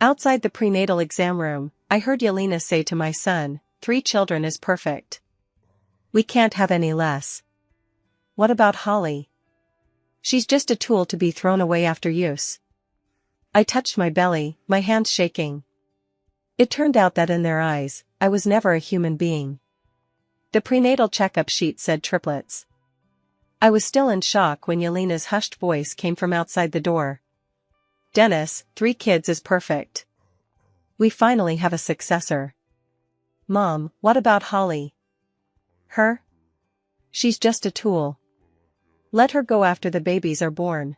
Outside the prenatal exam room, I heard Yelena say to my son, "3 children is perfect. We can't have any less." What about Holly? She's just a tool to be thrown away after use. I touched my belly, my hands shaking. It turned out that in their eyes, I was never a human being. The prenatal checkup sheet said triplets. I was still in shock when Yelena's hushed voice came from outside the door. "Dennis, 3 kids is perfect. We finally have a successor." "Mom, what about Holly?" "Her? She's just a tool. Let her go after the babies are born."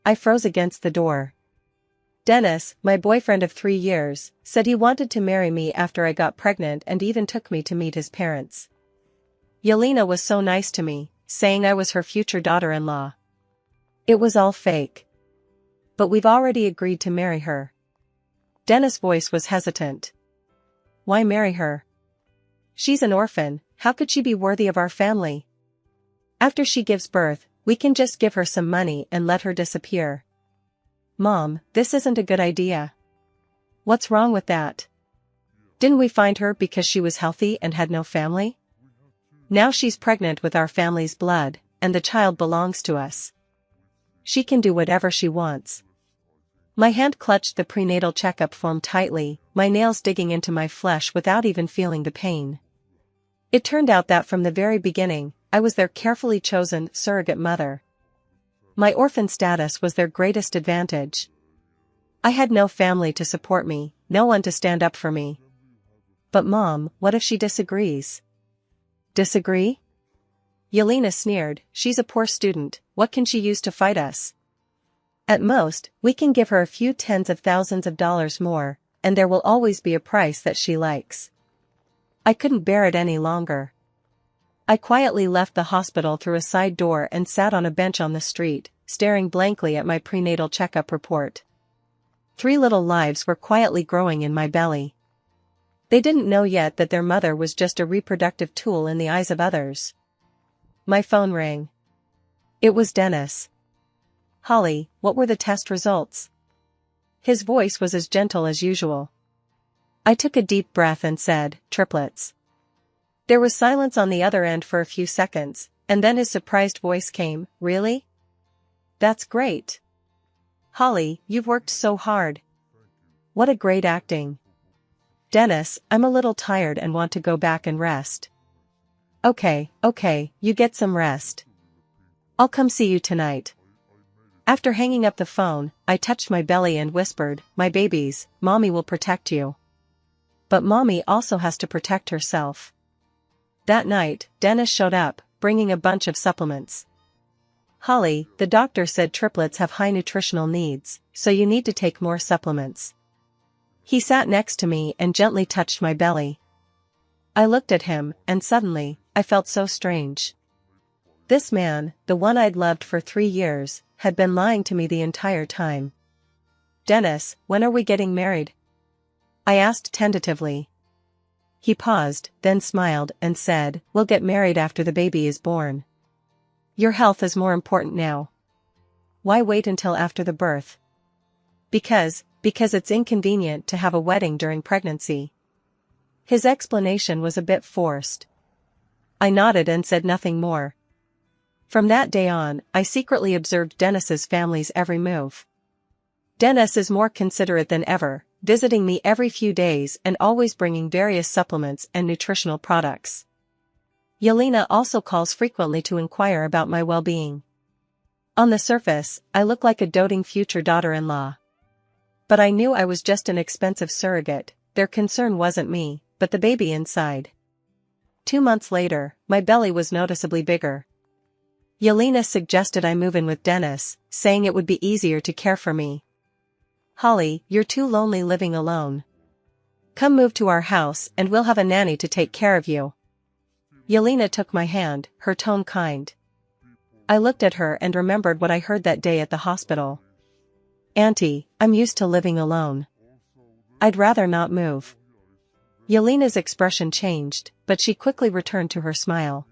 I froze against the door. "Dennis, my boyfriend of 3 years, said he wanted to marry me after I got pregnant and even took me to meet his parents. Yelena was so nice to me, saying I was her future daughter-in-law. It was all fake. But we've already agreed to marry her." Dennis' voice was hesitant. "Why marry her? She's an orphan, how could she be worthy of our family? After she gives birth, we can just give her some money and let her disappear." "Mom, this isn't a good idea." "What's wrong with that? Didn't we find her because she was healthy and had no family? Now she's pregnant with our family's blood, and the child belongs to us. She can do whatever she wants." My hand clutched the prenatal checkup form tightly, my nails digging into my flesh without even feeling the pain. It turned out that from the very beginning, I was their carefully chosen surrogate mother. My orphan status was their greatest advantage. I had no family to support me, no one to stand up for me. "But Mom, what if she disagrees?" "Disagree?" Yelena sneered, "She's a poor student, what can she use to fight us? At most, we can give her a few tens of thousands of dollars more, and there will always be a price that she likes." I couldn't bear it any longer. I quietly left the hospital through a side door and sat on a bench on the street, staring blankly at my prenatal checkup report. 3 little lives were quietly growing in my belly. They didn't know yet that their mother was just a reproductive tool in the eyes of others. My phone rang. It was Dennis. "Holly, what were the test results?" His voice was as gentle as usual. I took a deep breath and said, "Triplets." There was silence on the other end for a few seconds, and then his surprised voice came, "Really? That's great. Holly, you've worked so hard. What a great acting." "Dennis, I'm a little tired and want to go back and rest." Okay, you get some rest. I'll come see you tonight." After hanging up the phone, I touched my belly and whispered, "My babies, Mommy will protect you. But Mommy also has to protect herself." That night, Dennis showed up, bringing a bunch of supplements. "Holly, the doctor said triplets have high nutritional needs, so you need to take more supplements." He sat next to me and gently touched my belly. I looked at him, and suddenly, I felt so strange. This man, the one I'd loved for 3 years, had been lying to me the entire time. "Dennis, when are we getting married?" I asked tentatively. He paused, then smiled and said, "We'll get married after the baby is born. Your health is more important now." "Why wait until after the birth?" Because it's inconvenient to have a wedding during pregnancy." His explanation was a bit forced. I nodded and said nothing more. From that day on, I secretly observed Dennis's family's every move. Dennis is more considerate than ever, visiting me every few days and always bringing various supplements and nutritional products. Yelena also calls frequently to inquire about my well-being. On the surface, I look like a doting future daughter-in-law. But I knew I was just an expensive surrogate, their concern wasn't me, but the baby inside. 2 months later, my belly was noticeably bigger. Yelena suggested I move in with Dennis, saying it would be easier to care for me. "Holly, you're too lonely living alone. Come move to our house and we'll have a nanny to take care of you." Yelena took my hand, her tone kind. I looked at her and remembered what I heard that day at the hospital. "Auntie, I'm used to living alone. I'd rather not move." Yelena's expression changed, but she quickly returned to her smile.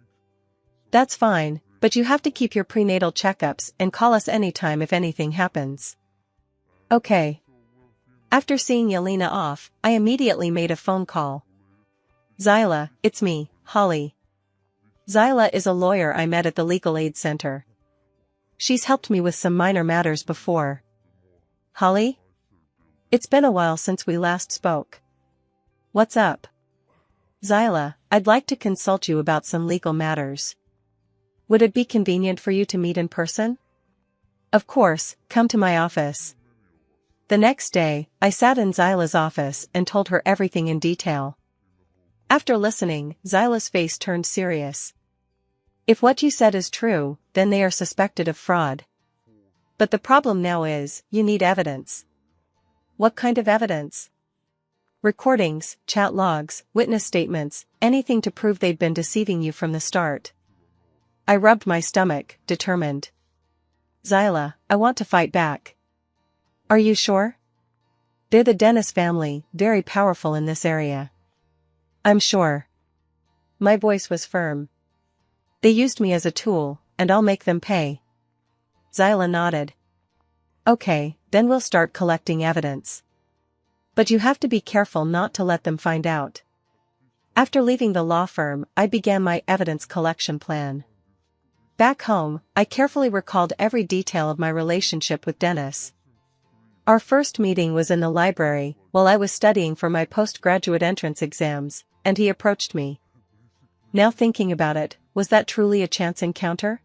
"That's fine, but you have to keep your prenatal checkups and call us anytime if anything happens." "Okay." After seeing Yelena off, I immediately made a phone call. Zyla, it's me, Holly. Zyla is a lawyer I met at the Legal Aid Center. She's helped me with some minor matters before. Holly? It's been a while since we last spoke. What's up? Zyla, I'd like to consult you about some legal matters. Would it be convenient for you to meet in person? Of course, come to my office. The next day, I sat in Zyla's office and told her everything in detail. After listening, Zyla's face turned serious. If what you said is true, then they are suspected of fraud. But the problem now is, you need evidence. What kind of evidence? Recordings, chat logs, witness statements, anything to prove they'd been deceiving you from the start. I rubbed my stomach, determined. Zyla, I want to fight back. Are you sure? They're the Dennis family, very powerful in this area. I'm sure. My voice was firm. They used me as a tool, and I'll make them pay. Zyla nodded. Okay, then we'll start collecting evidence. But you have to be careful not to let them find out. After leaving the law firm, I began my evidence collection plan. Back home, I carefully recalled every detail of my relationship with Dennis. Our first meeting was in the library, while I was studying for my postgraduate entrance exams, and he approached me. Now thinking about it, was that truly a chance encounter?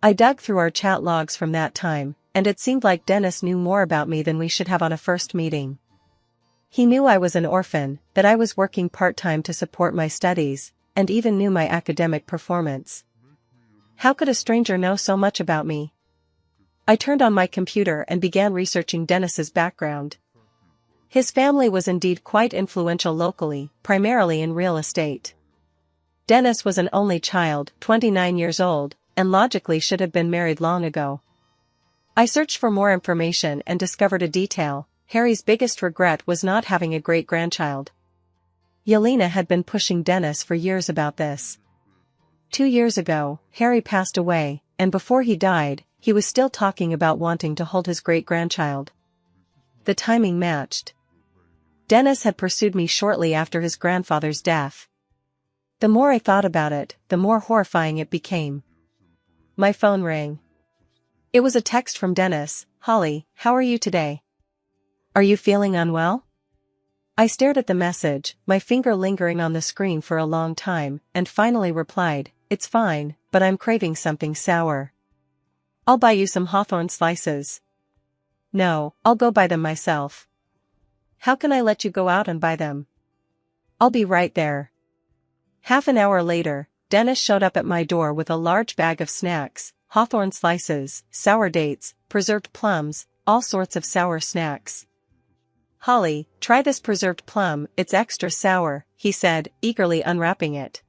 I dug through our chat logs from that time, and it seemed like Dennis knew more about me than we should have on a first meeting. He knew I was an orphan, that I was working part-time to support my studies, and even knew my academic performance. How could a stranger know so much about me? I turned on my computer and began researching Dennis's background. His family was indeed quite influential locally, primarily in real estate. Dennis was an only child, 29 years old, and logically should have been married long ago. I searched for more information and discovered a detail: Harry's biggest regret was not having a great-grandchild. Yelena had been pushing Dennis for years about this. 2 years ago, Harry passed away, and before he died, he was still talking about wanting to hold his great-grandchild. The timing matched. Dennis had pursued me shortly after his grandfather's death. The more I thought about it, the more horrifying it became. My phone rang. It was a text from Dennis. Holly, how are you today? Are you feeling unwell? I stared at the message, my finger lingering on the screen for a long time, and finally replied, it's fine, but I'm craving something sour. I'll buy you some hawthorn slices. No, I'll go buy them myself. How can I let you go out and buy them? I'll be right there. Half an hour later, Dennis showed up at my door with a large bag of snacks, hawthorn slices, sour dates, preserved plums, all sorts of sour snacks. Holly, try this preserved plum, it's extra sour, he said, eagerly unwrapping it.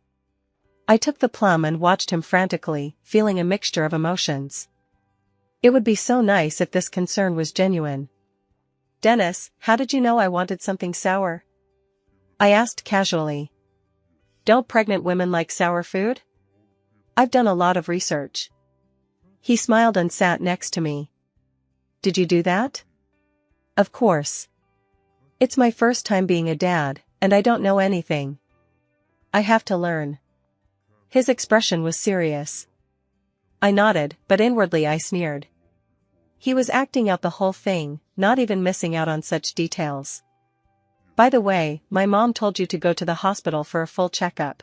I took the plum and watched him frantically, feeling a mixture of emotions. It would be so nice if this concern was genuine. Dennis, how did you know I wanted something sour? I asked casually. Don't pregnant women like sour food? I've done a lot of research. He smiled and sat next to me. Did you do that? Of course. It's my first time being a dad, and I don't know anything. I have to learn. His expression was serious. I nodded, but inwardly I sneered. He was acting out the whole thing, not even missing out on such details. By the way, my mom told you to go to the hospital for a full checkup.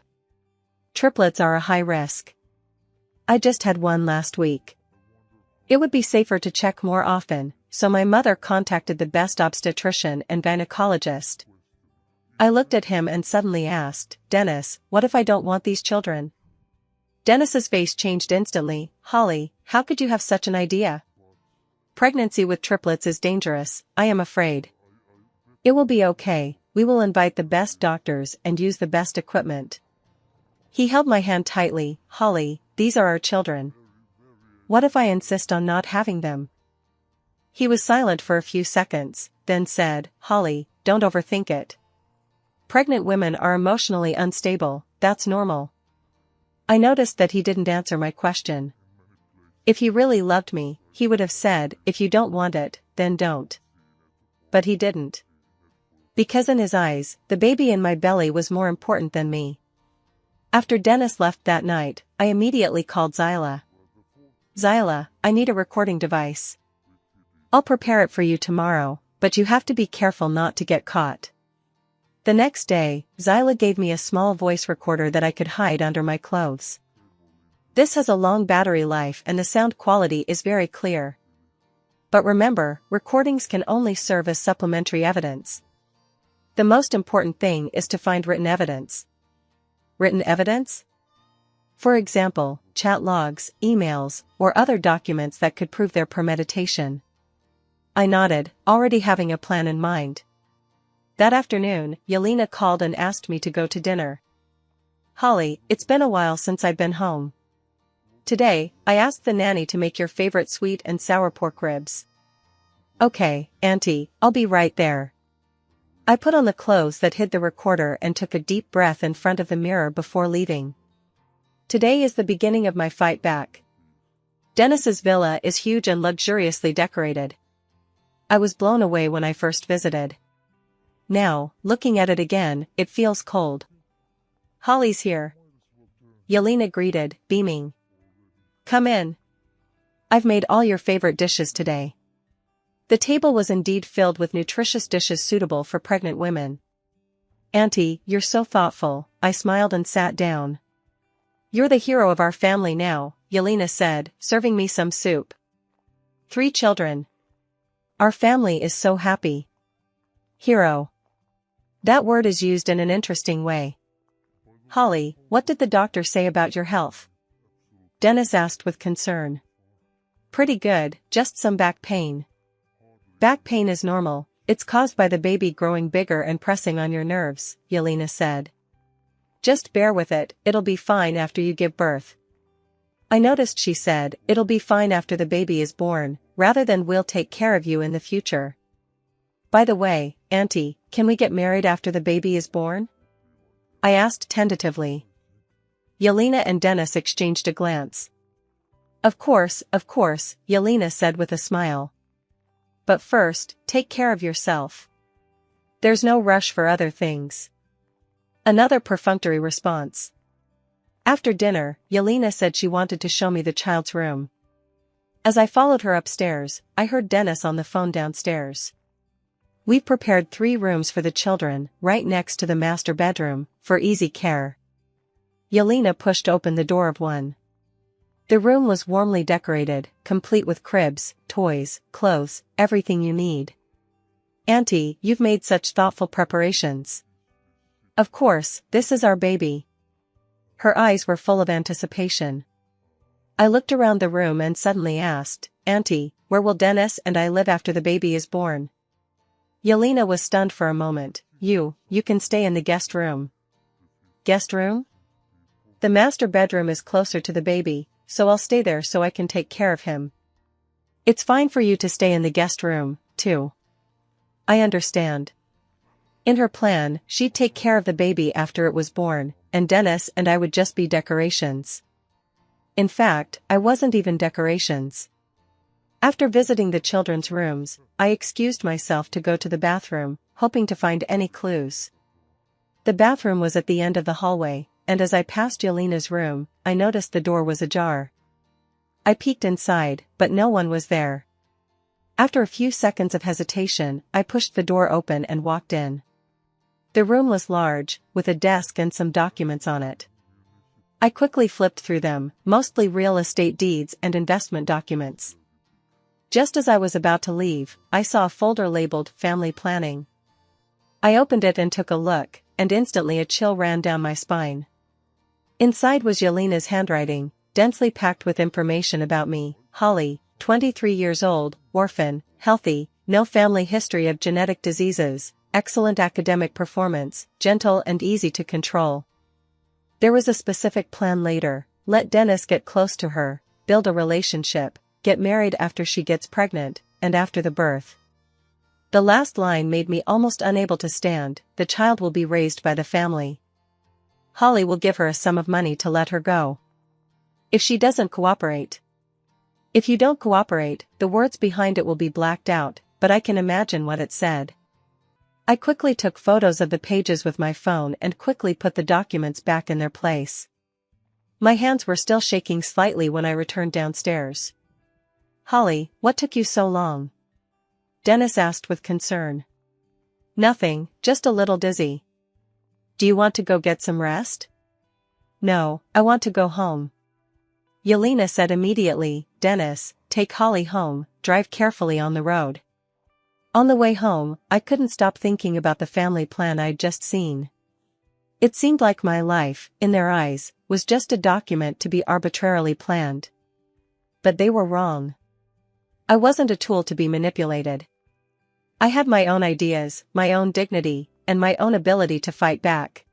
Triplets are a high risk. I just had one last week. It would be safer to check more often, so my mother contacted the best obstetrician and gynecologist. I looked at him and suddenly asked, Dennis, what if I don't want these children? Dennis's face changed instantly. Holly, how could you have such an idea? Pregnancy with triplets is dangerous, I am afraid. It will be okay, we will invite the best doctors and use the best equipment. He held my hand tightly. Holly, these are our children. What if I insist on not having them? He was silent for a few seconds, then said, Holly, don't overthink it. Pregnant women are emotionally unstable, that's normal. I noticed that he didn't answer my question. If he really loved me, he would have said, if you don't want it, then don't. but he didn't. Because in his eyes, the baby in my belly was more important than me. After Dennis left that night, I immediately called Zyla. Zyla, I need a recording device. I'll prepare it for you tomorrow, but you have to be careful not to get caught. The next day, Zyla gave me a small voice recorder that I could hide under my clothes. This has a long battery life and the sound quality is very clear. But remember, recordings can only serve as supplementary evidence. The most important thing is to find written evidence. Written evidence? For example, chat logs, emails, or other documents that could prove their premeditation. I nodded, already having a plan in mind. That afternoon, Yelena called and asked me to go to dinner. Holly, it's been a while since I've been home. Today, I asked the nanny to make your favorite sweet and sour pork ribs. Okay, Auntie, I'll be right there. I put on the clothes that hid the recorder and took a deep breath in front of the mirror before leaving. Today is the beginning of my fight back. Dennis's villa is huge and luxuriously decorated. I was blown away when I first visited. Now, looking at it again, it feels cold. Holly's here. Yelena greeted, beaming. Come in. I've made all your favorite dishes today. The table was indeed filled with nutritious dishes suitable for pregnant women. Auntie, you're so thoughtful, I smiled and sat down. You're the hero of our family now, Yelena said, serving me some soup. 3 children. Our family is so happy. Hero. That word is used in an interesting way. Holly, what did the doctor say about your health? Dennis asked with concern. Pretty good, just some back pain. Back pain is normal, it's caused by the baby growing bigger and pressing on your nerves, Yelena said. Just bear with it, it'll be fine after you give birth. I noticed she said, it'll be fine after the baby is born, rather than we'll take care of you in the future. By the way, Auntie, can we get married after the baby is born? I asked tentatively. Yelena and Dennis exchanged a glance. Of course, Yelena said with a smile. But first, take care of yourself. There's no rush for other things. Another perfunctory response. After dinner, Yelena said she wanted to show me the child's room. As I followed her upstairs, I heard Dennis on the phone downstairs. We've prepared 3 rooms for the children, right next to the master bedroom, for easy care. Yelena pushed open the door of one. The room was warmly decorated, complete with cribs, toys, clothes, everything you need. Auntie, you've made such thoughtful preparations. Of course, this is our baby. Her eyes were full of anticipation. I looked around the room and suddenly asked, Auntie, where will Dennis and I live after the baby is born? Yelena was stunned for a moment. You can stay in the guest room. Guest room? The master bedroom is closer to the baby, so I'll stay there so I can take care of him. It's fine for you to stay in the guest room, too. I understand. In her plan, she'd take care of the baby after it was born, and Dennis and I would just be decorations. In fact, I wasn't even decorations. After visiting the children's rooms, I excused myself to go to the bathroom, hoping to find any clues. The bathroom was at the end of the hallway, and as I passed Yelena's room, I noticed the door was ajar. I peeked inside, but no one was there. After a few seconds of hesitation, I pushed the door open and walked in. The room was large, with a desk and some documents on it. I quickly flipped through them, mostly real estate deeds and investment documents. Just as I was about to leave, I saw a folder labeled Family Planning. I opened it and took a look, and instantly a chill ran down my spine. Inside was Yelena's handwriting, densely packed with information about me, Holly, 23 years old, orphan, healthy, no family history of genetic diseases, excellent academic performance, gentle and easy to control. There was a specific plan later: let Dennis get close to her, build a relationship, get married after she gets pregnant, and after the birth. The last line made me almost unable to stand. The child will be raised by the family. Holly will give her a sum of money to let her go. If she doesn't cooperate. If you don't cooperate, the words behind it will be blacked out, but I can imagine what it said. I quickly took photos of the pages with my phone and quickly put the documents back in their place. My hands were still shaking slightly when I returned downstairs. "Holly, what took you so long?" Dennis asked with concern. "Nothing, just a little dizzy." "Do you want to go get some rest?" "No, I want to go home." Yelena said immediately. "Dennis, take Holly home, drive carefully on the road." On the way home, I couldn't stop thinking about the family plan I'd just seen. It seemed like my life, in their eyes, was just a document to be arbitrarily planned. But they were wrong. I wasn't a tool to be manipulated. I had my own ideas, my own dignity, and my own ability to fight back.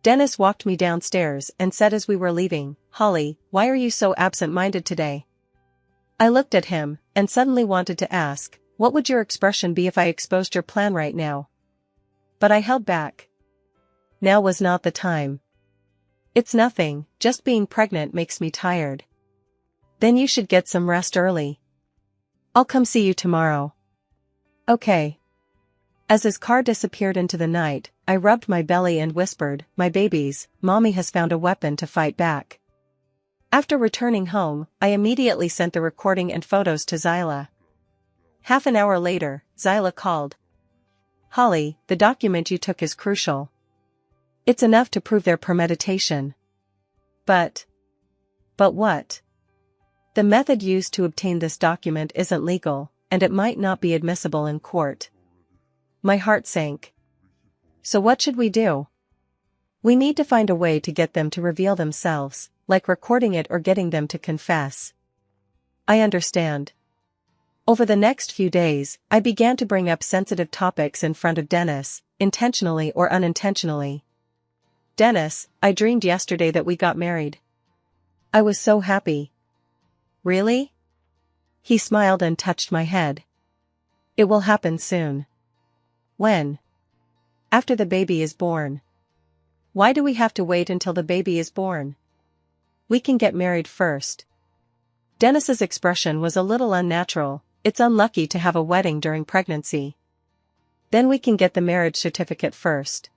Dennis walked me downstairs and said as we were leaving, "Holly, why are you so absent-minded today?" I looked at him, and suddenly wanted to ask, "What would your expression be if I exposed your plan right now?" But I held back. Now was not the time. "It's nothing, just being pregnant makes me tired." "Then you should get some rest early." "I'll come see you tomorrow." "Okay." As his car disappeared into the night, I rubbed my belly and whispered, "My babies, Mommy has found a weapon to fight back." After returning home, I immediately sent the recording and photos to Zyla. Half an hour later, Zyla called. "Holly, the document you took is crucial. It's enough to prove their premeditation." But what? "The method used to obtain this document isn't legal, and it might not be admissible in court." My heart sank. "So what should we do?" "We need to find a way to get them to reveal themselves, like recording it or getting them to confess." "I understand." Over the next few days, I began to bring up sensitive topics in front of Dennis, intentionally or unintentionally. "Dennis, I dreamed yesterday that we got married." I was so happy. "Really?" He smiled and touched my head. "It will happen soon." "When?" "After the baby is born." "Why do we have to wait until the baby is born?" "We can get married first." Dennis's expression was a little unnatural. "It's unlucky to have a wedding during pregnancy." "Then we can get the marriage certificate first."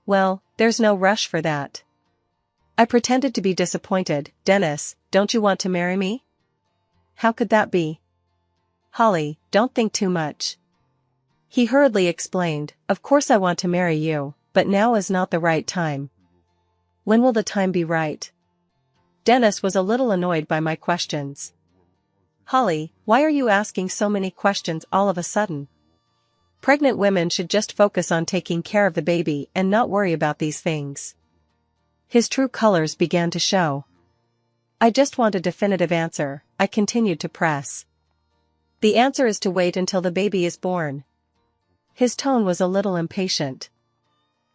"Well, there's no rush for that." I pretended to be disappointed. "Dennis, don't you want to marry me?" "How could that be?" "Holly, don't think too much." He hurriedly explained, "Of course I want to marry you, but now is not the right time." "When will the time be right?" Dennis was a little annoyed by my questions. "Holly, why are you asking so many questions all of a sudden? Pregnant women should just focus on taking care of the baby and not worry about these things." His true colors began to show. "I just want a definitive answer," I continued to press. "The answer is to wait until the baby is born." His tone was a little impatient.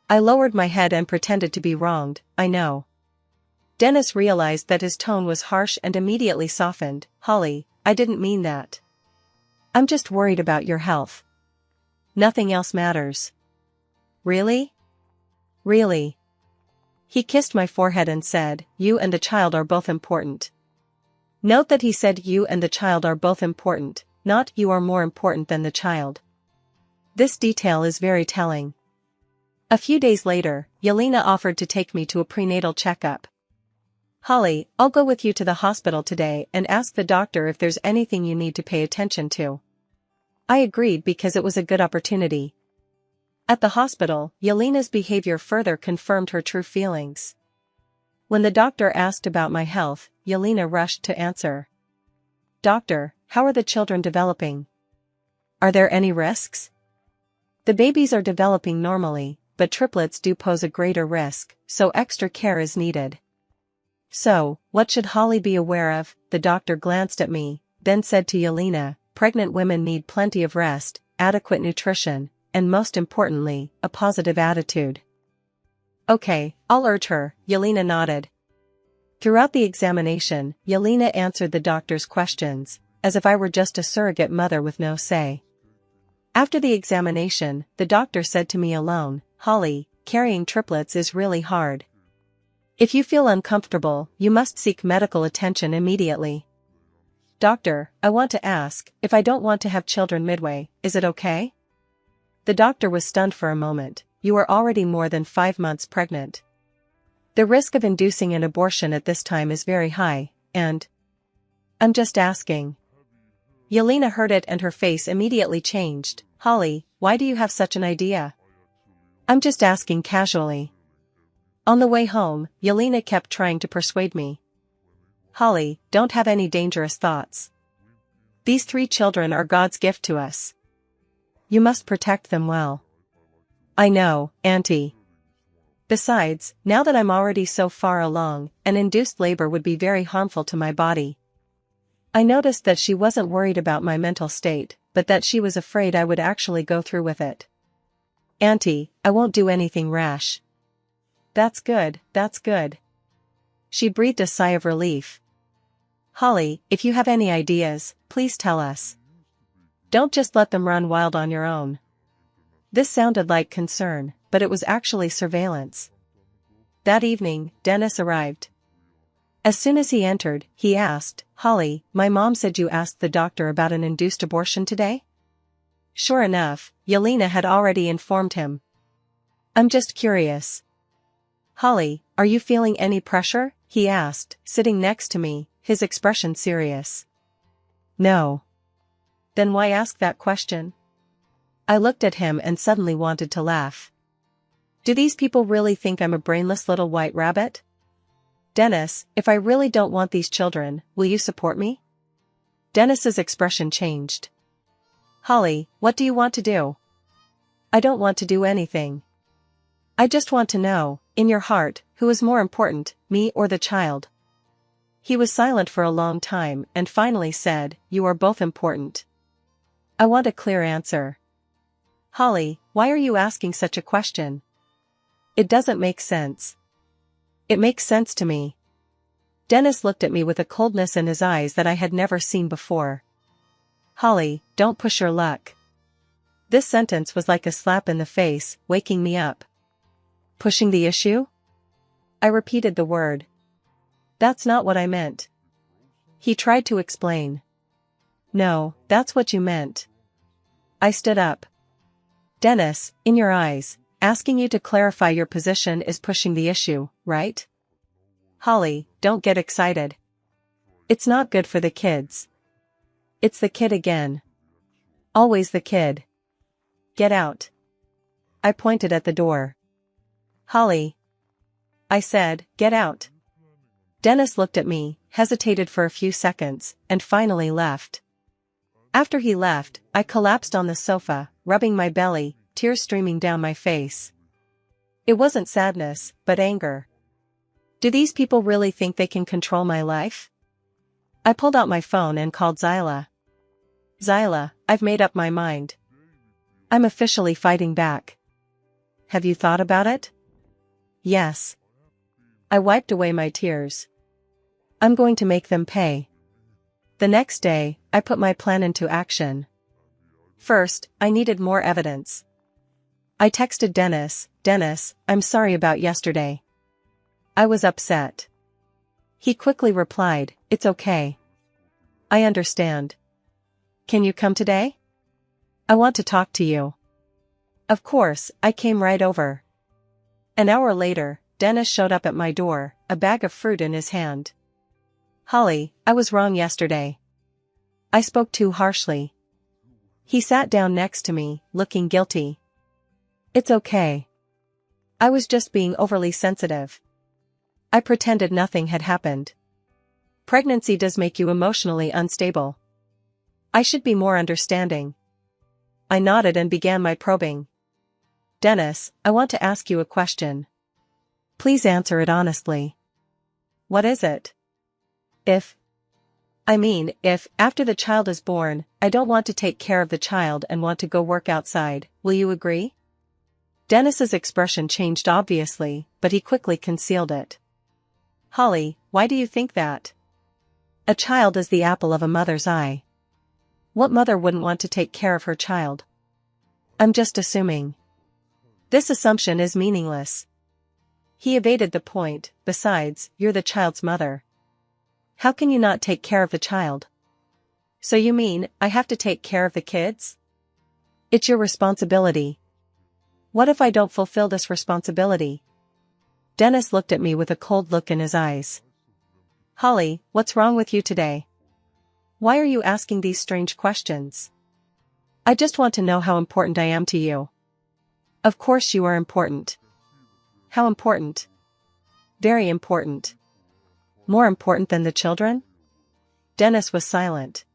I lowered my head and pretended to be wronged. "I know." Dennis realized that his tone was harsh and immediately softened. "Holly, I didn't mean that. I'm just worried about your health. Nothing else matters." "Really?" "Really." He kissed my forehead and said, "You and the child are both important." Note that he said you and the child are both important, not you are more important than the child. This detail is very telling. A few days later, Yelena offered to take me to a prenatal checkup. "Holly, I'll go with you to the hospital today and ask the doctor if there's anything you need to pay attention to." I agreed because it was a good opportunity. At the hospital, Yelena's behavior further confirmed her true feelings. When the doctor asked about my health, Yelena rushed to answer. "Doctor, how are the children developing? Are there any risks?" "The babies are developing normally, but triplets do pose a greater risk, so extra care is needed." "So, what should Holly be aware of?" The doctor glanced at me, then said to Yelena, "Pregnant women need plenty of rest, adequate nutrition, and most importantly, a positive attitude." "Okay, I'll urge her," Yelena nodded. Throughout the examination, Yelena answered the doctor's questions, as if I were just a surrogate mother with no say. After the examination, the doctor said to me alone, "Holly, carrying triplets is really hard. If you feel uncomfortable, you must seek medical attention immediately." Doctor, I want to ask, if I don't want to have children midway, is it okay? The doctor was stunned for a moment. You are already more than 5 months pregnant. The risk of inducing an abortion at this time is very high, and I'm just asking. Yelena heard it and her face immediately changed. Holly, why do you have such an idea? I'm just asking casually. On the way home, Yelena kept trying to persuade me. Holly, don't have any dangerous thoughts. These 3 children are God's gift to us. You must protect them well. I know, Auntie. Besides, now that I'm already so far along, an induced labor would be very harmful to my body. I noticed that she wasn't worried about my mental state, but that she was afraid I would actually go through with it. Auntie, I won't do anything rash. That's good, that's good. She breathed a sigh of relief. Holly, if you have any ideas, please tell us. Don't just let them run wild on your own. This sounded like concern, but it was actually surveillance. That evening, Dennis arrived. As soon as he entered, he asked, Holly, my mom said you asked the doctor about an induced abortion today? Sure enough, Yelena had already informed him. I'm just curious. Holly, are you feeling any pressure? He asked, sitting next to me, his expression serious. No. Then why ask that question? I looked at him and suddenly wanted to laugh. Do these people really think I'm a brainless little white rabbit? Dennis, if I really don't want these children, will you support me? Dennis's expression changed. Holly, what do you want to do? I don't want to do anything. I just want to know, in your heart, who is more important, me or the child? He was silent for a long time and finally said, you are both important. I want a clear answer. Holly, why are you asking such a question? It doesn't make sense. It makes sense to me. Dennis looked at me with a coldness in his eyes that I had never seen before. Holly, don't push your luck. This sentence was like a slap in the face, waking me up. Pushing the issue? I repeated the word. That's not what I meant. He tried to explain. No, that's what you meant. I stood up. Dennis, in your eyes, asking you to clarify your position is pushing the issue, right? Holly, don't get excited. It's not good for the kids. It's the kid again. Always the kid. Get out. I pointed at the door. Holly. I said, get out. Dennis looked at me, hesitated for a few seconds, and finally left. After he left, I collapsed on the sofa, rubbing my belly, tears streaming down my face. It wasn't sadness, but anger. Do these people really think they can control my life? I pulled out my phone and called Zyla. Zyla, I've made up my mind. I'm officially fighting back. Have you thought about it? Yes. I wiped away my tears. I'm going to make them pay. The next day, I put my plan into action. First, I needed more evidence. I texted Dennis, Dennis, I'm sorry about yesterday. I was upset. He quickly replied, it's okay. I understand. Can you come today? I want to talk to you. Of course, I came right over. An hour later, Dennis showed up at my door, a bag of fruit in his hand. Holly, I was wrong yesterday. I spoke too harshly. He sat down next to me, looking guilty. It's okay. I was just being overly sensitive. I pretended nothing had happened. Pregnancy does make you emotionally unstable. I should be more understanding. I nodded and began my probing. Dennis, I want to ask you a question. Please answer it honestly. What is it? If, after the child is born, I don't want to take care of the child and want to go work outside, will you agree? Dennis's expression changed obviously, but he quickly concealed it. Holly, why do you think that? A child is the apple of a mother's eye. What mother wouldn't want to take care of her child? I'm just assuming. This assumption is meaningless. He evaded the point, besides, you're the child's mother. How can you not take care of the child? So you mean, I have to take care of the kids? It's your responsibility. What if I don't fulfill this responsibility? Dennis looked at me with a cold look in his eyes. Holly, what's wrong with you today? Why are you asking these strange questions? I just want to know how important I am to you. Of course you are important. How important? Very important. More important than the children? Dennis was silent.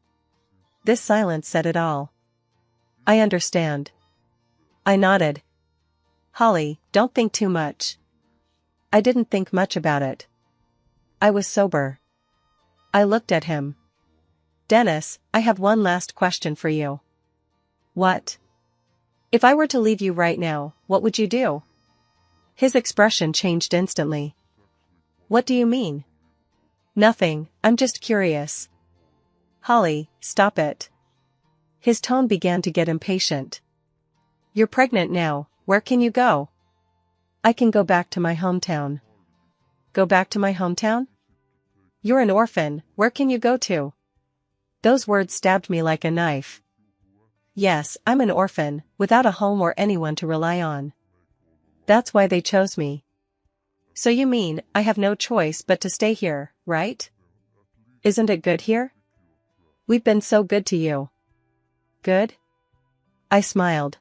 This silence said it all. I understand. I nodded. Holly, don't think too much. I didn't think much about it. I was sober. I looked at him. Dennis, I have one last question for you. What? If I were to leave you right now, what would you do? His expression changed instantly. What do you mean? Nothing, I'm just curious. Holly, stop it. His tone began to get impatient. You're pregnant now, where can you go? I can go back to my hometown. Go back to my hometown? You're an orphan, where can you go to? Those words stabbed me like a knife. Yes, I'm an orphan, without a home or anyone to rely on. That's why they chose me. So you mean, I have no choice but to stay here, right? Isn't it good here? We've been so good to you. Good? I smiled.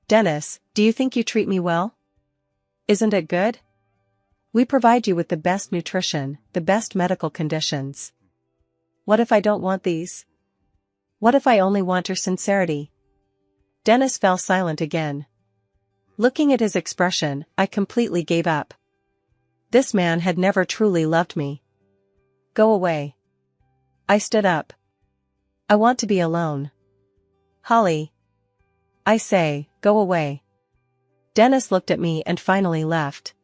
Dennis, do you think you treat me well? Isn't it good? We provide you with the best nutrition, the best medical conditions. What if I don't want these? What if I only want your sincerity? Dennis fell silent again. Looking at his expression, I completely gave up. This man had never truly loved me. Go away. I stood up. I want to be alone. Holly. I say, go away. Dennis looked at me and finally left.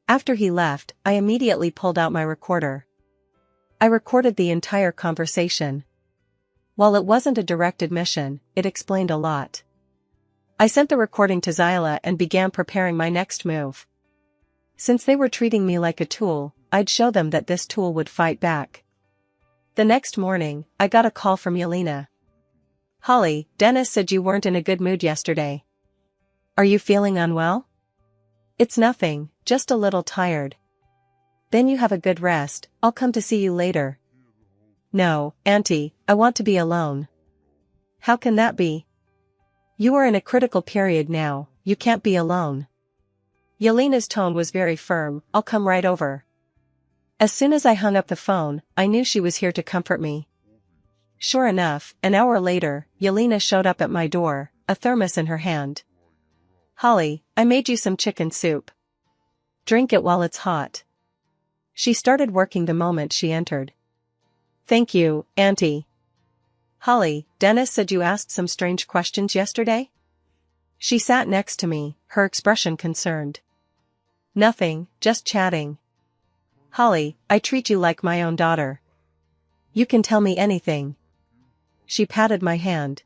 After he left, I immediately pulled out my recorder. I recorded the entire conversation. While it wasn't a direct admission, it explained a lot. I sent the recording to Zyla and began preparing my next move. Since they were treating me like a tool, I'd show them that this tool would fight back. The next morning, I got a call from Yelena. Holly, Dennis said you weren't in a good mood yesterday. Are you feeling unwell? It's nothing, just a little tired. Then you have a good rest, I'll come to see you later. No, Auntie, I want to be alone. How can that be? You are in a critical period now, you can't be alone. Yelena's tone was very firm, I'll come right over. As soon as I hung up the phone, I knew she was here to comfort me. Sure enough, an hour later, Yelena showed up at my door, a thermos in her hand. Holly, I made you some chicken soup. Drink it while it's hot. She started working the moment she entered. Thank you, Auntie. Holly, Dennis said you asked some strange questions yesterday? She sat next to me, her expression concerned. Nothing, just chatting. Holly, I treat you like my own daughter. You can tell me anything. She patted my hand.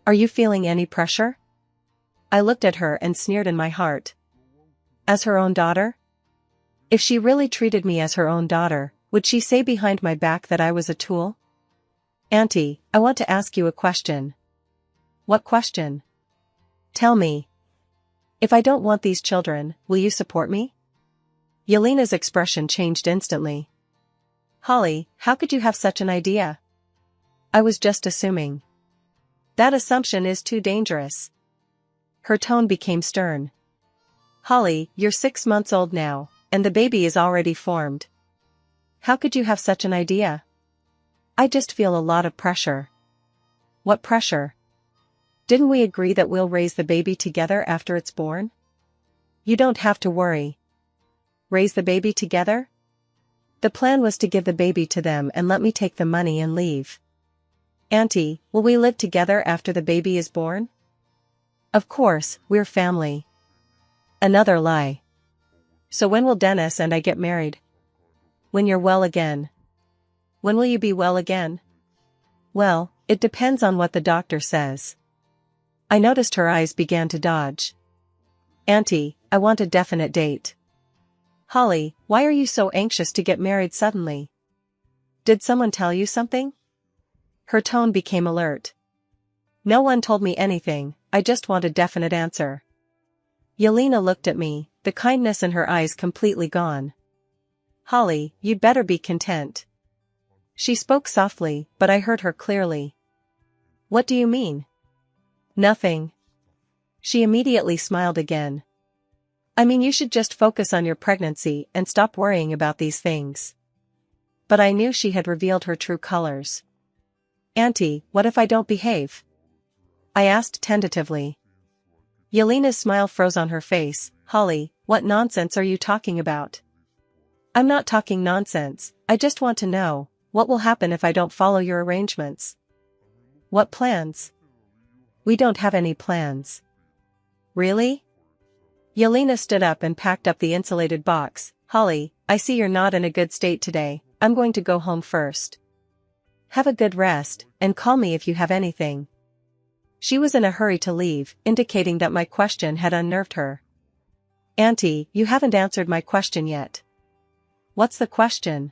Are you feeling any pressure? I looked at her and sneered in my heart. As her own daughter? If she really treated me as her own daughter, would she say behind my back that I was a tool? Auntie, I want to ask you a question. What question? Tell me. If I don't want these children, will you support me? Yelena's expression changed instantly. Holly, how could you have such an idea? I was just assuming. That assumption is too dangerous. Her tone became stern. Holly, you're 6 months old now, and the baby is already formed. How could you have such an idea? I just feel a lot of pressure. What pressure? Didn't we agree that we'll raise the baby together after it's born? You don't have to worry. Raise the baby together? The plan was to give the baby to them and let me take the money and leave. Auntie, will we live together after the baby is born? Of course, we're family. Another lie. So when will Dennis and I get married? When you're well again. When will you be well again? Well, it depends on what the doctor says. I noticed her eyes began to dodge. Auntie, I want a definite date. Holly, why are you so anxious to get married suddenly? Did someone tell you something? Her tone became alert. No one told me anything, I just want a definite answer. Yelena looked at me, the kindness in her eyes completely gone. Holly, you'd better be content. She spoke softly, but I heard her clearly. What do you mean? Nothing. She immediately smiled again. I mean, you should just focus on your pregnancy and stop worrying about these things. But I knew she had revealed her true colors. Auntie, what if I don't behave? I asked tentatively. Yelena's smile froze on her face. Holly, what nonsense are you talking about? I'm not talking nonsense, I just want to know, what will happen if I don't follow your arrangements? What plans? We don't have any plans. Really? Yelena stood up and packed up the insulated box. Holly, I see you're not in a good state today, I'm going to go home first. Have a good rest, and call me if you have anything. She was in a hurry to leave, indicating that my question had unnerved her. Auntie, you haven't answered my question yet. What's the question?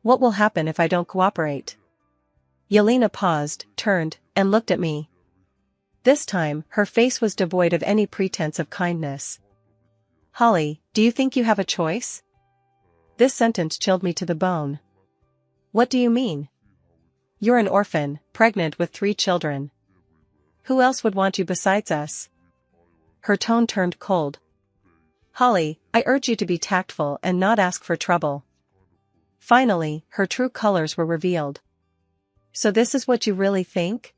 What will happen if I don't cooperate? Yelena paused, turned, and looked at me. This time, her face was devoid of any pretense of kindness. Holly, do you think you have a choice? This sentence chilled me to the bone. What do you mean? You're an orphan, pregnant with 3 children. Who else would want you besides us? Her tone turned cold. Holly, I urge you to be tactful and not ask for trouble. Finally, her true colors were revealed. So this is what you really think?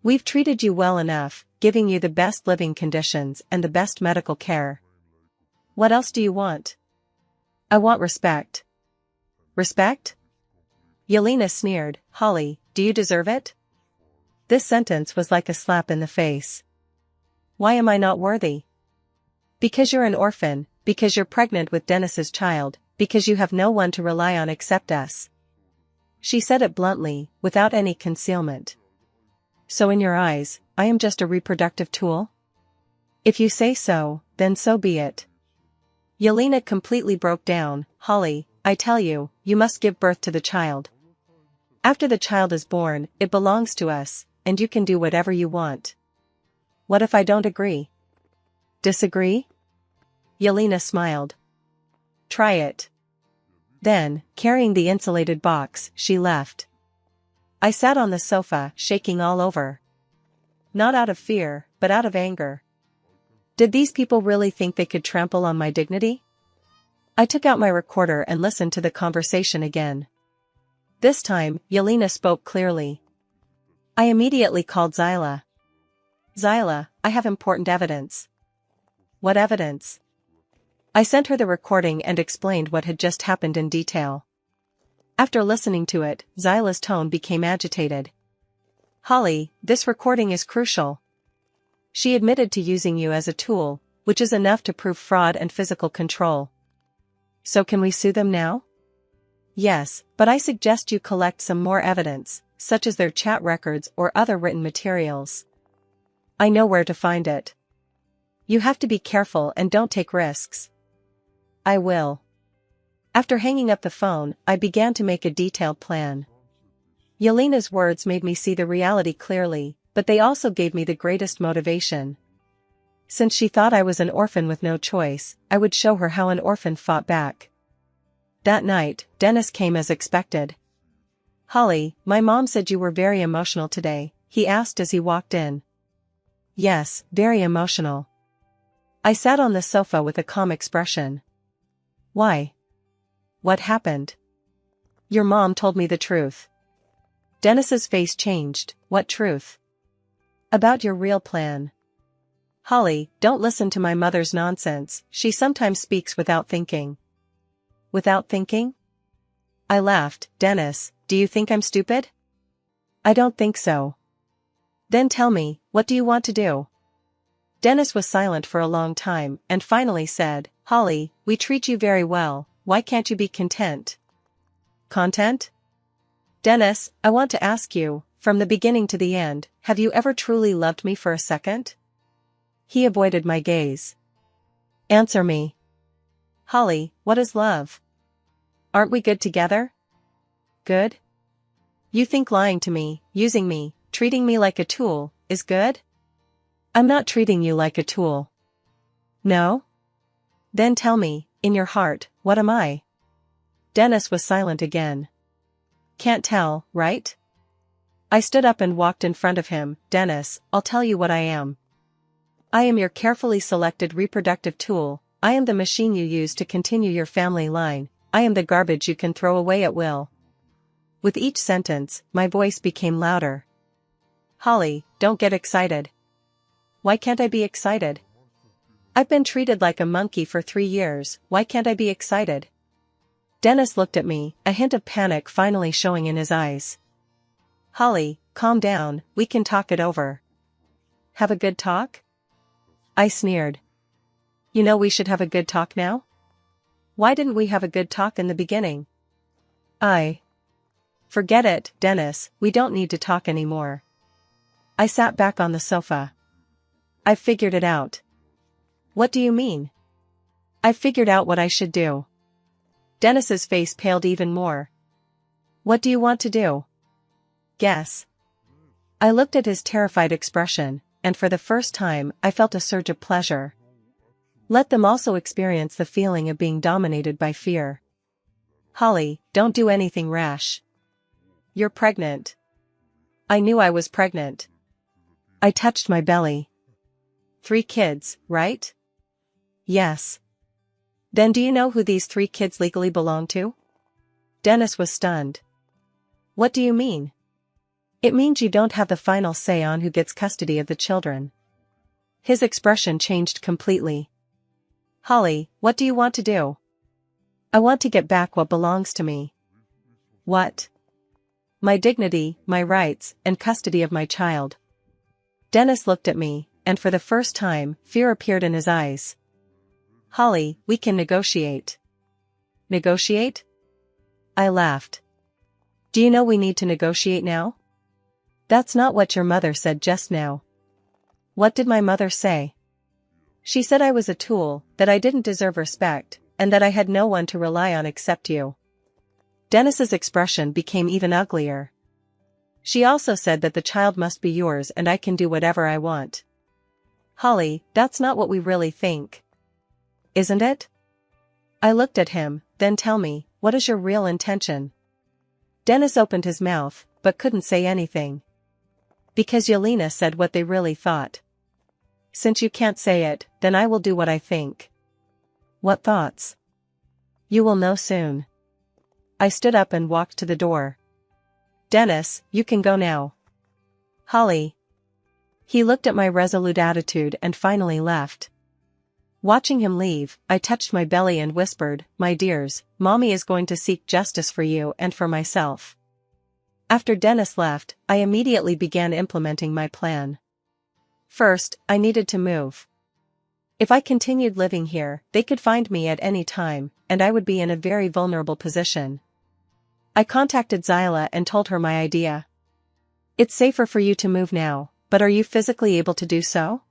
We've treated you well enough, giving you the best living conditions and the best medical care. What else do you want? I want respect. Respect? Yelena sneered. Holly, do you deserve it? This sentence was like a slap in the face. Why am I not worthy? Because you're an orphan, because you're pregnant with Dennis's child, because you have no one to rely on except us. She said it bluntly, without any concealment. So in your eyes, I am just a reproductive tool? If you say so, then so be it. Yelena completely broke down. Holly, I tell you, you must give birth to the child. After the child is born, it belongs to us, and you can do whatever you want. What if I don't agree? Disagree? Yelena smiled. Try it. Then, carrying the insulated box, she left. I sat on the sofa, shaking all over. Not out of fear, but out of anger. Did these people really think they could trample on my dignity? I took out my recorder and listened to the conversation again. This time, Yelena spoke clearly. I immediately called Zyla. Zyla, I have important evidence. What evidence? I sent her the recording and explained what had just happened in detail. After listening to it, Zyla's tone became agitated. Holly, this recording is crucial. She admitted to using you as a tool, which is enough to prove fraud and physical control. So can we sue them now? Yes, but I suggest you collect some more evidence, such as their chat records or other written materials. I know where to find it. You have to be careful and don't take risks. I will. After hanging up the phone, I began to make a detailed plan. Yelena's words made me see the reality clearly, but they also gave me the greatest motivation. Since she thought I was an orphan with no choice, I would show her how an orphan fought back. That night, Dennis came as expected. Holly, my mom said you were very emotional today, he asked as he walked in. Yes, very emotional. I sat on the sofa with a calm expression. Why? What happened? Your mom told me the truth. Dennis's face changed. What truth? About your real plan. Holly, don't listen to my mother's nonsense, she sometimes speaks without thinking. Without thinking? I laughed. Dennis, do you think I'm stupid? I don't think so. Then tell me, what do you want to do? Dennis was silent for a long time and finally said, Holly, we treat you very well, why can't you be content? Content? Dennis, I want to ask you, from the beginning to the end, have you ever truly loved me for a second? He avoided my gaze. Answer me. Holly, what is love? Aren't we good together? Good? You think lying to me, using me, treating me like a tool, is good? I'm not treating you like a tool. No? Then tell me, in your heart, what am I? Dennis was silent again. Can't tell, right? I stood up and walked in front of him. Dennis, I'll tell you what I am. I am your carefully selected reproductive tool. I am the machine you use to continue your family line. I am the garbage you can throw away at will. With each sentence, my voice became louder. Holly, don't get excited. Why can't I be excited? I've been treated like a monkey for 3 years, why can't I be excited? Dennis looked at me, a hint of panic finally showing in his eyes. Holly, calm down, we can talk it over. Have a good talk? I sneered. You know we should have a good talk now? Why didn't we have a good talk in the beginning? Forget it, Dennis, we don't need to talk anymore. I sat back on the sofa. I've figured it out. What do you mean? I've figured out what I should do. Dennis's face paled even more. What do you want to do? Guess. I looked at his terrified expression, and for the first time I felt a surge of pleasure. Let them also experience the feeling of being dominated by fear. Holly, don't do anything rash. You're pregnant. I knew I was pregnant. I touched my belly. 3 kids, right? Yes. Then do you know who these 3 kids legally belong to? Dennis was stunned. What do you mean? It means you don't have the final say on who gets custody of the children. His expression changed completely. Holly, what do you want to do? I want to get back what belongs to me. What? My dignity, my rights, and custody of my child. Dennis looked at me, and for the first time, fear appeared in his eyes. Holly, we can negotiate. Negotiate? I laughed. Do you know we need to negotiate now? That's not what your mother said just now. What did my mother say? She said I was a tool, that I didn't deserve respect, and that I had no one to rely on except you. Dennis's expression became even uglier. She also said that the child must be yours and I can do whatever I want. Holly, that's not what we really think. Isn't it? I looked at him. Then tell me, what is your real intention? Dennis opened his mouth, but couldn't say anything. Because Yelena said what they really thought. Since you can't say it, then I will do what I think. What thoughts? You will know soon. I stood up and walked to the door. Dennis, you can go now. Holly. He looked at my resolute attitude and finally left. Watching him leave, I touched my belly and whispered, my dears, Mommy is going to seek justice for you and for myself. After Dennis left, I immediately began implementing my plan. First, I needed to move. If I continued living here, they could find me at any time, and I would be in a very vulnerable position. I contacted Zyla and told her my idea. It's safer for you to move now, but are you physically able to do so?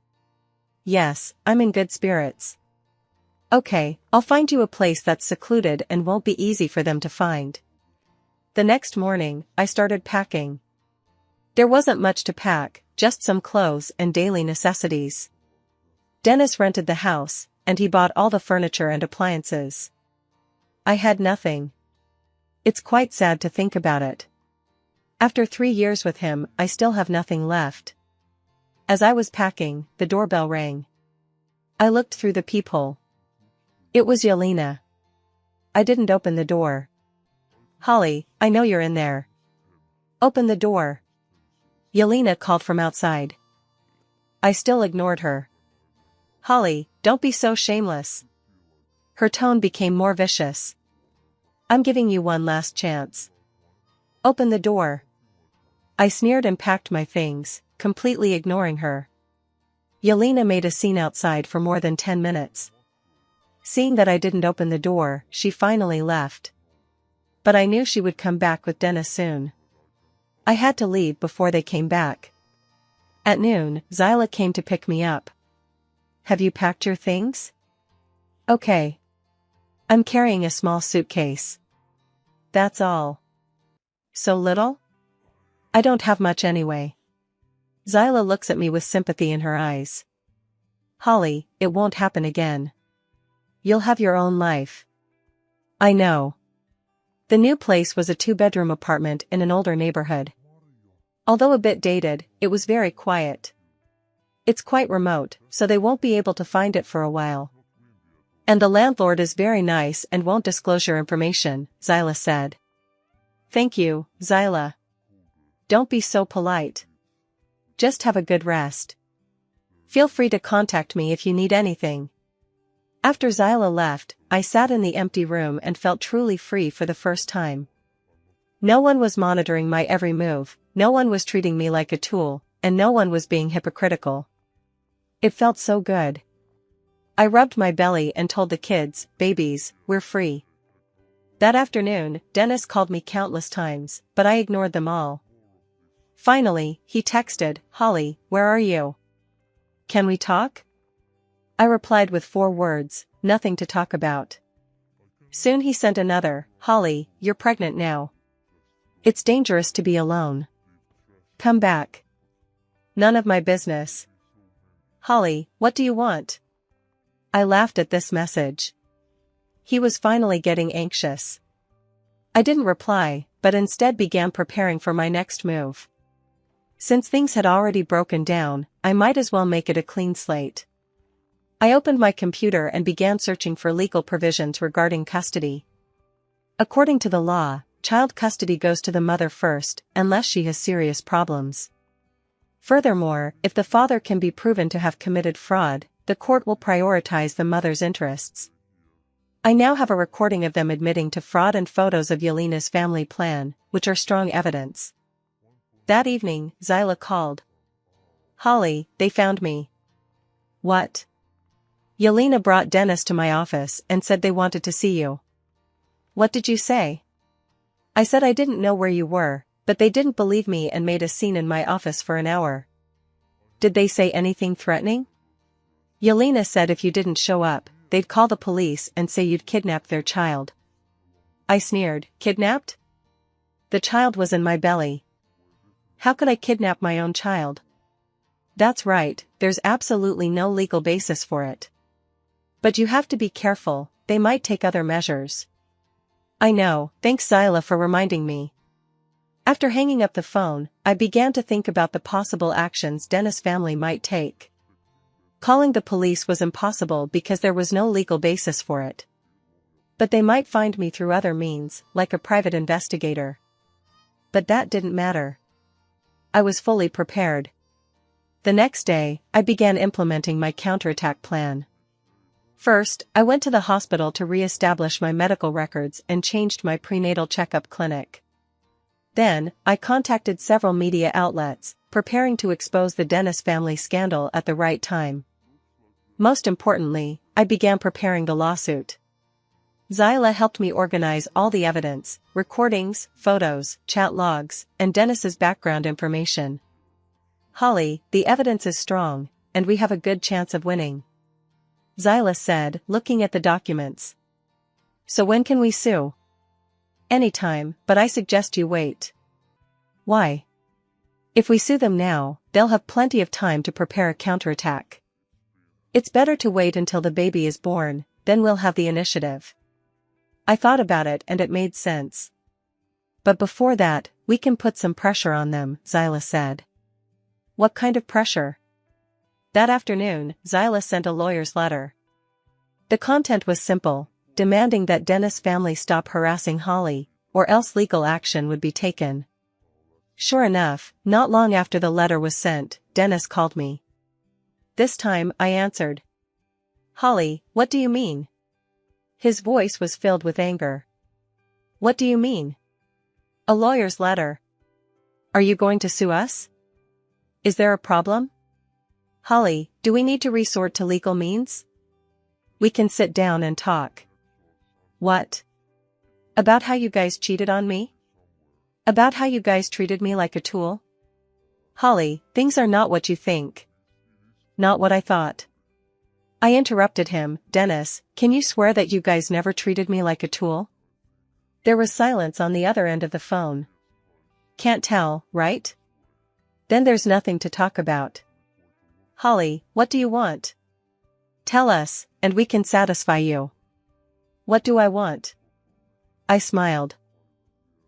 Yes, I'm in good spirits. Okay, I'll find you a place that's secluded and won't be easy for them to find. The next morning, I started packing. There wasn't much to pack, just some clothes and daily necessities. Dennis rented the house, and he bought all the furniture and appliances. I had nothing. It's quite sad to think about it. After 3 years with him, I still have nothing left. As I was packing, the doorbell rang. I looked through the peephole. It was Yelena. I didn't open the door. Holly, I know you're in there. Open the door. Yelena called from outside. I still ignored her. Holly, don't be so shameless. Her tone became more vicious. I'm giving you one last chance. Open the door. I sneered and packed my things, completely ignoring her. Yelena made a scene outside for more than 10 minutes. Seeing that I didn't open the door, she finally left. But I knew she would come back with Dennis soon. I had to leave before they came back. At noon, Zyla came to pick me up. Have you packed your things? Okay. I'm carrying a small suitcase. That's all. So little? I don't have much anyway. Zyla looks at me with sympathy in her eyes. Holly, it won't happen again. You'll have your own life. I know. The new place was a 2-bedroom apartment in an older neighborhood. Although a bit dated, it was very quiet. It's quite remote, so they won't be able to find it for a while. And the landlord is very nice and won't disclose your information, Zyla said. Thank you, Zyla. Don't be so polite. Just have a good rest. Feel free to contact me if you need anything. After Zyla left, I sat in the empty room and felt truly free for the first time. No one was monitoring my every move, no one was treating me like a tool, and no one was being hypocritical. It felt so good. I rubbed my belly and told the kids, babies, we're free. That afternoon, Dennis called me countless times, but I ignored them all. Finally, he texted, Holly, where are you? Can we talk? I replied with 4 words, nothing to talk about. Soon he sent another, Holly, you're pregnant now. It's dangerous to be alone. Come back. None of my business. Holly, what do you want? I laughed at this message. He was finally getting anxious. I didn't reply, but instead began preparing for my next move. Since things had already broken down, I might as well make it a clean slate. I opened my computer and began searching for legal provisions regarding custody. According to the law, child custody goes to the mother first, unless she has serious problems. Furthermore, if the father can be proven to have committed fraud, the court will prioritize the mother's interests. I now have a recording of them admitting to fraud and photos of Yelena's family plan, which are strong evidence. That evening, Zyla called. Holly, they found me. What? Yelena brought Dennis to my office and said they wanted to see you. What did you say? I said I didn't know where you were, but they didn't believe me and made a scene in my office for an hour. Did they say anything threatening? Yelena said if you didn't show up, they'd call the police and say you'd kidnapped their child. I sneered, kidnapped? The child was in my belly. How could I kidnap my own child? That's right, there's absolutely no legal basis for it. But you have to be careful, they might take other measures. I know, thanks Zyla for reminding me. After hanging up the phone, I began to think about the possible actions Dennis' family might take. Calling the police was impossible because there was no legal basis for it. But they might find me through other means, like a private investigator. But that didn't matter. I was fully prepared. The next day, I began implementing my counterattack plan. First, I went to the hospital to re-establish my medical records and changed my prenatal checkup clinic. Then, I contacted several media outlets, preparing to expose the Dennis family scandal at the right time. Most importantly, I began preparing the lawsuit. Zyla helped me organize all the evidence, recordings, photos, chat logs, and Dennis's background information. Holly, the evidence is strong, and we have a good chance of winning. Zyla said, looking at the documents. So when can we sue? Anytime, but I suggest you wait. Why? If we sue them now, they'll have plenty of time to prepare a counterattack. It's better to wait until the baby is born, then we'll have the initiative. I thought about it and it made sense. But before that, we can put some pressure on them, Zyla said. What kind of pressure? That afternoon, Zyla sent a lawyer's letter. The content was simple, demanding that Dennis' family stop harassing Holly, or else legal action would be taken. Sure enough, not long after the letter was sent, Dennis called me. This time, I answered. Holly, what do you mean? His voice was filled with anger. What do you mean? A lawyer's letter. Are you going to sue us? Is there a problem? Holly, do we need to resort to legal means? We can sit down and talk. What? About how you guys cheated on me? About how you guys treated me like a tool? Holly, things are not what you think. Not what I thought. I interrupted him, Dennis, can you swear that you guys never treated me like a tool? There was silence on the other end of the phone. Can't tell, right? Then there's nothing to talk about. Holly, what do you want? Tell us, and we can satisfy you. What do I want? I smiled.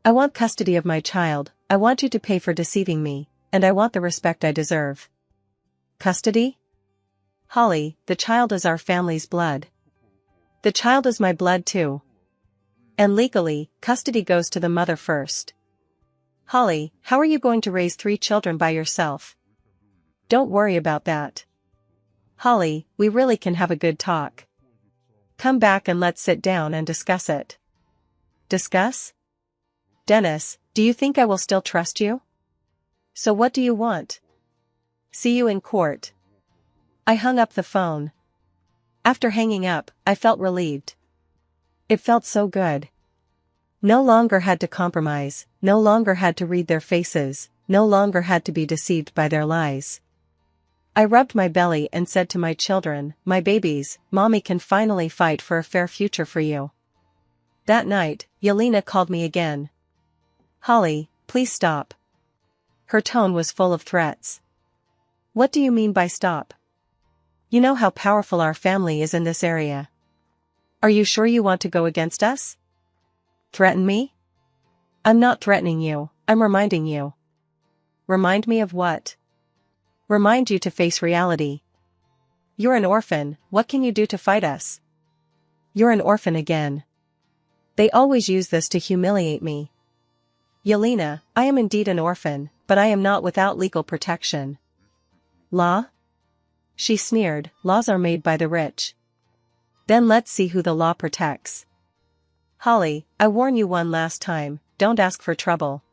I want custody of my child, I want you to pay for deceiving me, and I want the respect I deserve. Custody? Holly, the child is our family's blood. The child is my blood too. And legally, custody goes to the mother first. Holly, how are you going to raise 3 children by yourself? Don't worry about that. Holly, we really can have a good talk. Come back and let's sit down and discuss it. Discuss? Dennis, do you think I will still trust you? So what do you want? See you in court. I hung up the phone. After hanging up, I felt relieved. It felt so good. No longer had to compromise, no longer had to read their faces, no longer had to be deceived by their lies. I rubbed my belly and said to my children, my babies, Mommy can finally fight for a fair future for you. That night, Yelena called me again. Holly, please stop. Her tone was full of threats. What do you mean by stop? You know how powerful our family is in this area. Are you sure you want to go against us? Threaten me? I'm not threatening you, I'm reminding you. Remind me of what? Remind you to face reality. You're an orphan, what can you do to fight us? You're an orphan again. They always use this to humiliate me. Yelena, I am indeed an orphan, but I am not without legal protection. Law? She sneered, laws are made by the rich. Then let's see who the law protects. Holly, I warn you one last time, don't ask for trouble.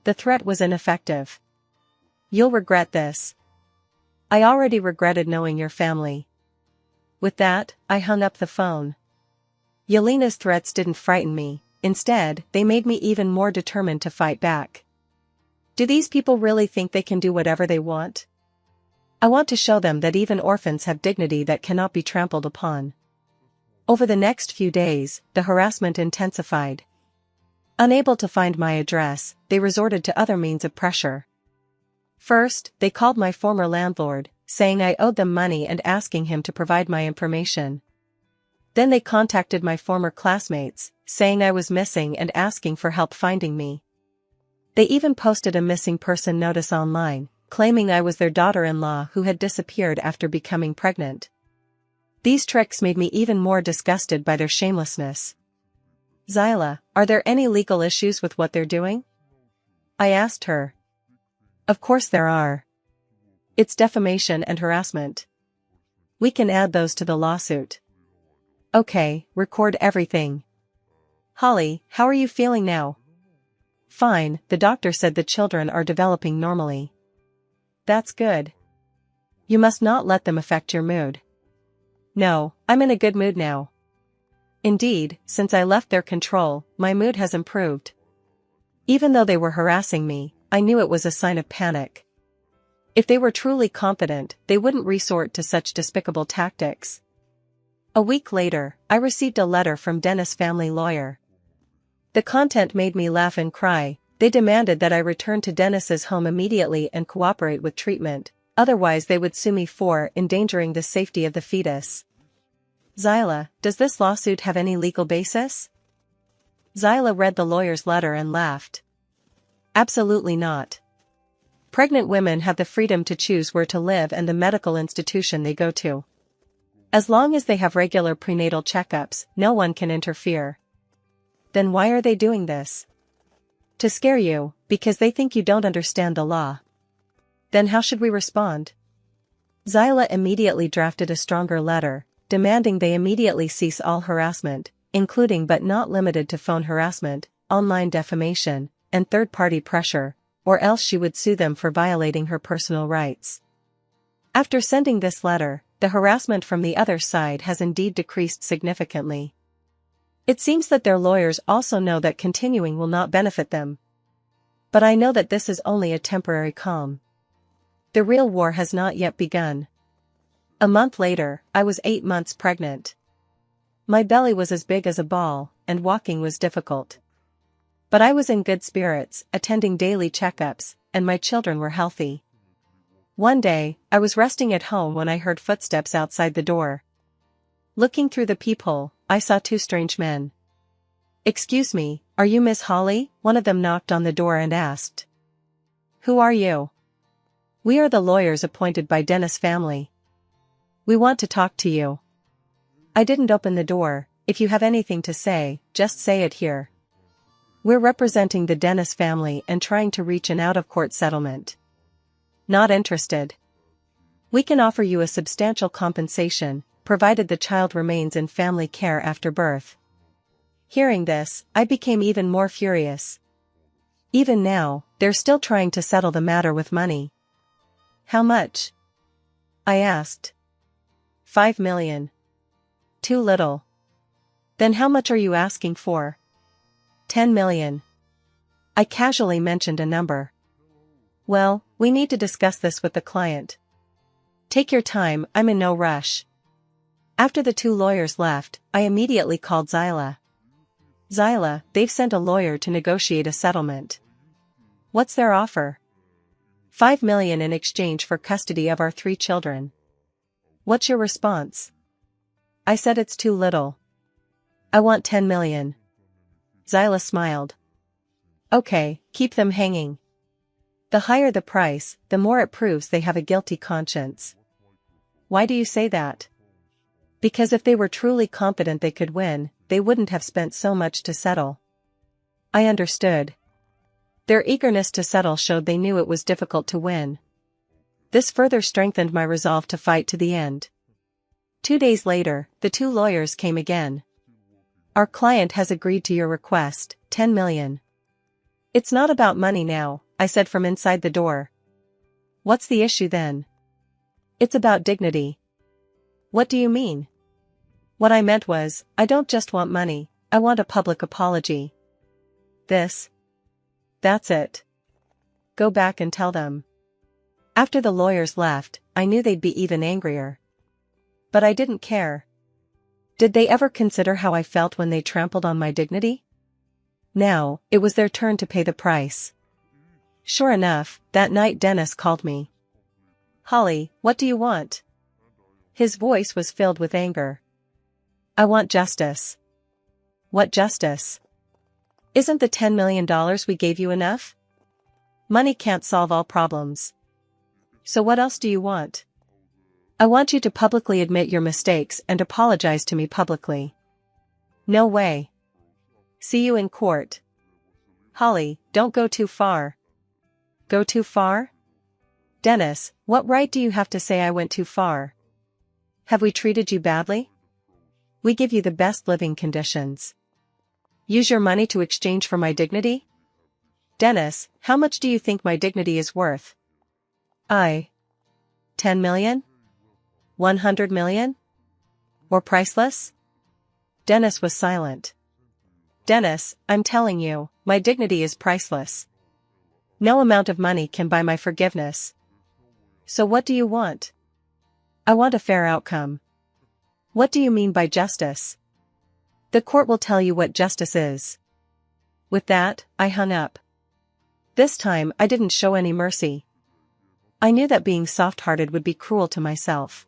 The threat was ineffective. You'll regret this. I already regretted knowing your family. With that, I hung up the phone. Yelena's threats didn't frighten me, instead, they made me even more determined to fight back. Do these people really think they can do whatever they want? I want to show them that even orphans have dignity that cannot be trampled upon. Over the next few days, the harassment intensified. Unable to find my address, they resorted to other means of pressure. First, they called my former landlord, saying I owed them money and asking him to provide my information. Then they contacted my former classmates, saying I was missing and asking for help finding me. They even posted a missing person notice online, claiming I was their daughter-in-law who had disappeared after becoming pregnant. These tricks made me even more disgusted by their shamelessness. Zyla, are there any legal issues with what they're doing? I asked her. Of course there are. It's defamation and harassment. We can add those to the lawsuit. Okay, record everything. Holly, how are you feeling now? Fine, the doctor said the children are developing normally. That's good. You must not let them affect your mood. No, I'm in a good mood now. Indeed, since I left their control, my mood has improved. Even though they were harassing me, I knew it was a sign of panic. If they were truly confident, they wouldn't resort to such despicable tactics. A week later, I received a letter from Dennis' family lawyer. The content made me laugh and cry. They demanded that I return to Dennis's home immediately and cooperate with treatment, otherwise they would sue me for endangering the safety of the fetus. Zyla, does this lawsuit have any legal basis? Zyla read the lawyer's letter and laughed. Absolutely not. Pregnant women have the freedom to choose where to live and the medical institution they go to. As long as they have regular prenatal checkups, no one can interfere. Then why are they doing this? To scare you, because they think you don't understand the law. Then how should we respond? Zyla immediately drafted a stronger letter, demanding they immediately cease all harassment, including but not limited to phone harassment, online defamation, and third-party pressure, or else she would sue them for violating her personal rights. After sending this letter, the harassment from the other side has indeed decreased significantly. It seems that their lawyers also know that continuing will not benefit them. But I know that this is only a temporary calm. The real war has not yet begun. A month later, I was 8 months pregnant. My belly was as big as a ball, and walking was difficult. But I was in good spirits, attending daily checkups, and my children were healthy. One day, I was resting at home when I heard footsteps outside the door. Looking through the peephole, I saw two strange men. "Excuse me, are you Miss Holly?" One of them knocked on the door and asked. "Who are you?" "We are the lawyers appointed by Dennis' family. We want to talk to you." I didn't open the door. "If you have anything to say, just say it here. We're representing the Dennis family and trying to reach an out-of-court settlement." "Not interested. We can offer you a substantial compensation, provided the child remains in family care after birth." Hearing this, I became even more furious. Even now, they're still trying to settle the matter with money. "How much?" I asked. "5 million. Too little." "Then how much are you asking for?" 10 million. I casually mentioned a number. "Well, we need to discuss this with the client." "Take your time, I'm in no rush." After the two lawyers left, I immediately called Zyla. "Zyla, they've sent a lawyer to negotiate a settlement." "What's their offer?" 5 million in exchange for custody of our 3 children. "What's your response?" I said it's too little. "I want 10 million. Zyla smiled. "Okay, keep them hanging. The higher the price, the more it proves they have a guilty conscience." "Why do you say that?" "Because if they were truly confident they could win, they wouldn't have spent so much to settle." I understood. Their eagerness to settle showed they knew it was difficult to win. This further strengthened my resolve to fight to the end. 2 days later, the two lawyers came again. "Our client has agreed to your request, 10 million. "It's not about money now," I said from inside the door. "What's the issue then?" "It's about dignity." "What do you mean?" "What I meant was, I don't just want money, I want a public apology." That's it. Go back and tell them." After the lawyers left, I knew they'd be even angrier. But I didn't care. Did they ever consider how I felt when they trampled on my dignity? Now, it was their turn to pay the price. Sure enough, that night Dennis called me. "Holly, what do you want?" His voice was filled with anger. "I want justice." "What justice? Isn't the $10 million we gave you enough?" "Money can't solve all problems." "So what else do you want?" "I want you to publicly admit your mistakes and apologize to me publicly." "No way. See you in court." "Holly, don't go too far." "Go too far?" "Dennis, what right do you have to say I went too far? Have we treated you badly? We give you the best living conditions. Use your money to exchange for my dignity? Dennis, how much do you think my dignity is worth?" 10 million? 100 million? Or priceless?" Dennis was silent. "Dennis, I'm telling you, my dignity is priceless. No amount of money can buy my forgiveness." "So what do you want?" "I want a fair outcome." "What do you mean by justice?" "The court will tell you what justice is." With that, I hung up. This time I didn't show any mercy. I knew that being soft-hearted would be cruel to myself.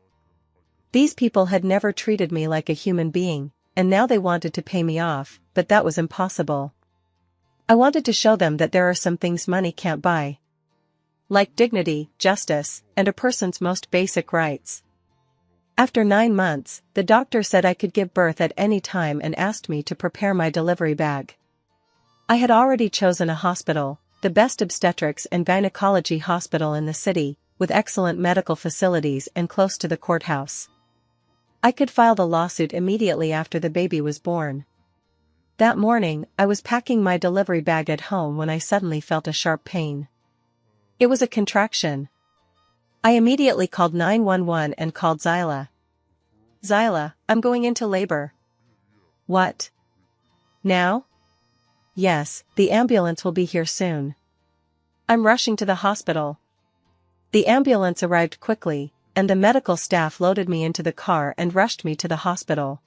These people had never treated me like a human being, and now they wanted to pay me off, but that was impossible. I wanted to show them that there are some things money can't buy. Like dignity, justice, and a person's most basic rights. After 9 months, the doctor said I could give birth at any time and asked me to prepare my delivery bag. I had already chosen a hospital, the best obstetrics and gynecology hospital in the city, with excellent medical facilities and close to the courthouse. I could file the lawsuit immediately after the baby was born. That morning, I was packing my delivery bag at home when I suddenly felt a sharp pain. It was a contraction. I immediately called 911 and called Zyla. "Zyla, I'm going into labor." "What? Now?" "Yes, the ambulance will be here soon." "I'm rushing to the hospital." The ambulance arrived quickly, and the medical staff loaded me into the car and rushed me to the hospital.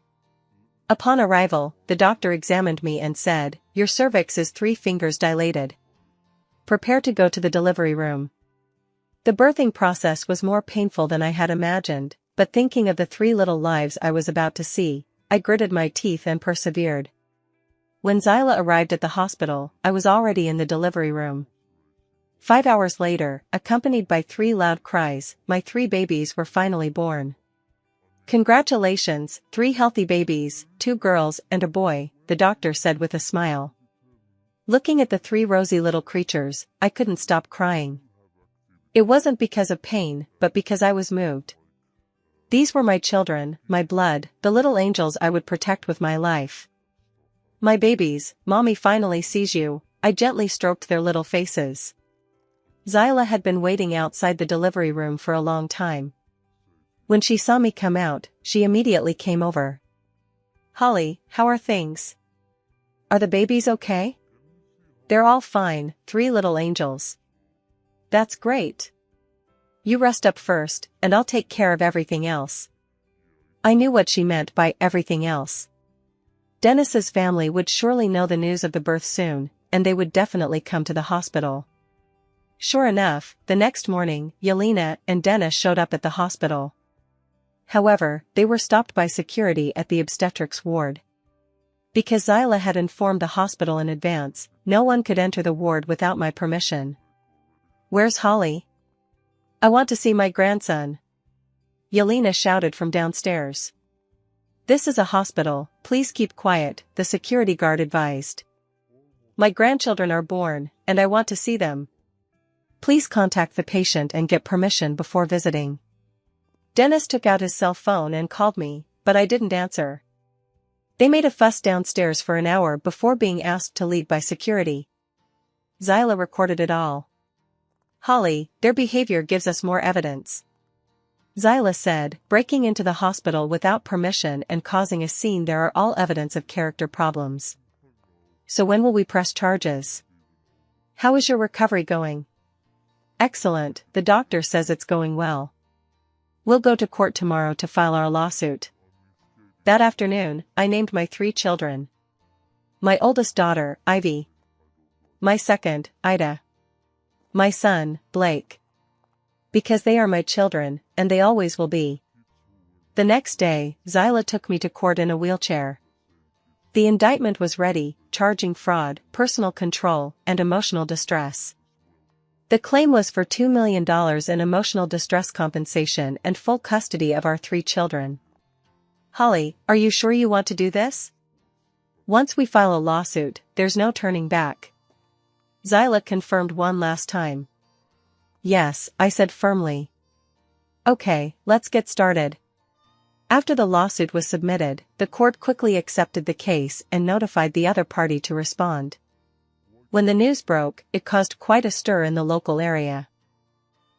Upon arrival, the doctor examined me and said, "Your cervix is 3 fingers dilated. Prepare to go to the delivery room." The birthing process was more painful than I had imagined, but thinking of the 3 little lives I was about to see, I gritted my teeth and persevered. When Zyla arrived at the hospital, I was already in the delivery room. 5 hours later, accompanied by 3 loud cries, my 3 babies were finally born. "Congratulations, 3 healthy babies, 2 girls and a boy," the doctor said with a smile. Looking at the 3 rosy little creatures, I couldn't stop crying. It wasn't because of pain, but because I was moved. These were my children, my blood, the little angels I would protect with my life. "My babies, Mommy finally sees you," I gently stroked their little faces. Zyla had been waiting outside the delivery room for a long time. When she saw me come out, she immediately came over. "Holly, how are things? Are the babies okay?" "They're all fine, 3 little angels." "That's great. You rest up first, and I'll take care of everything else." I knew what she meant by everything else. Dennis's family would surely know the news of the birth soon, and they would definitely come to the hospital. Sure enough, the next morning, Yelena and Dennis showed up at the hospital. However, they were stopped by security at the obstetrics ward. Because Zyla had informed the hospital in advance, no one could enter the ward without my permission. "Where's Holly? I want to see my grandson," Yelena shouted from downstairs. "This is a hospital, please keep quiet," the security guard advised. "My grandchildren are born, and I want to see them. Please contact the patient and get permission before visiting." Dennis took out his cell phone and called me, but I didn't answer. They made a fuss downstairs for an hour before being asked to leave by security. Zyla recorded it all. "Holly, their behavior gives us more evidence," Zyla said, "breaking into the hospital without permission and causing a scene. There are all evidence of character problems. So when will we press charges? How is your recovery going?" "Excellent, the doctor says it's going well. We'll go to court tomorrow to file our lawsuit." That afternoon, I named my 3 children. My oldest daughter, Ivy. My second, Ida. My son, Blake. Because they are my children, and they always will be. The next day, Zyla took me to court in a wheelchair. The indictment was ready, charging fraud, personal control, and emotional distress. The claim was for $2 million in emotional distress compensation and full custody of our 3 children. "Holly, are you sure you want to do this? Once we file a lawsuit, there's no turning back." Zyla confirmed one last time. "Yes," I said firmly. "Okay, let's get started." After the lawsuit was submitted, the court quickly accepted the case and notified the other party to respond. When the news broke, it caused quite a stir in the local area.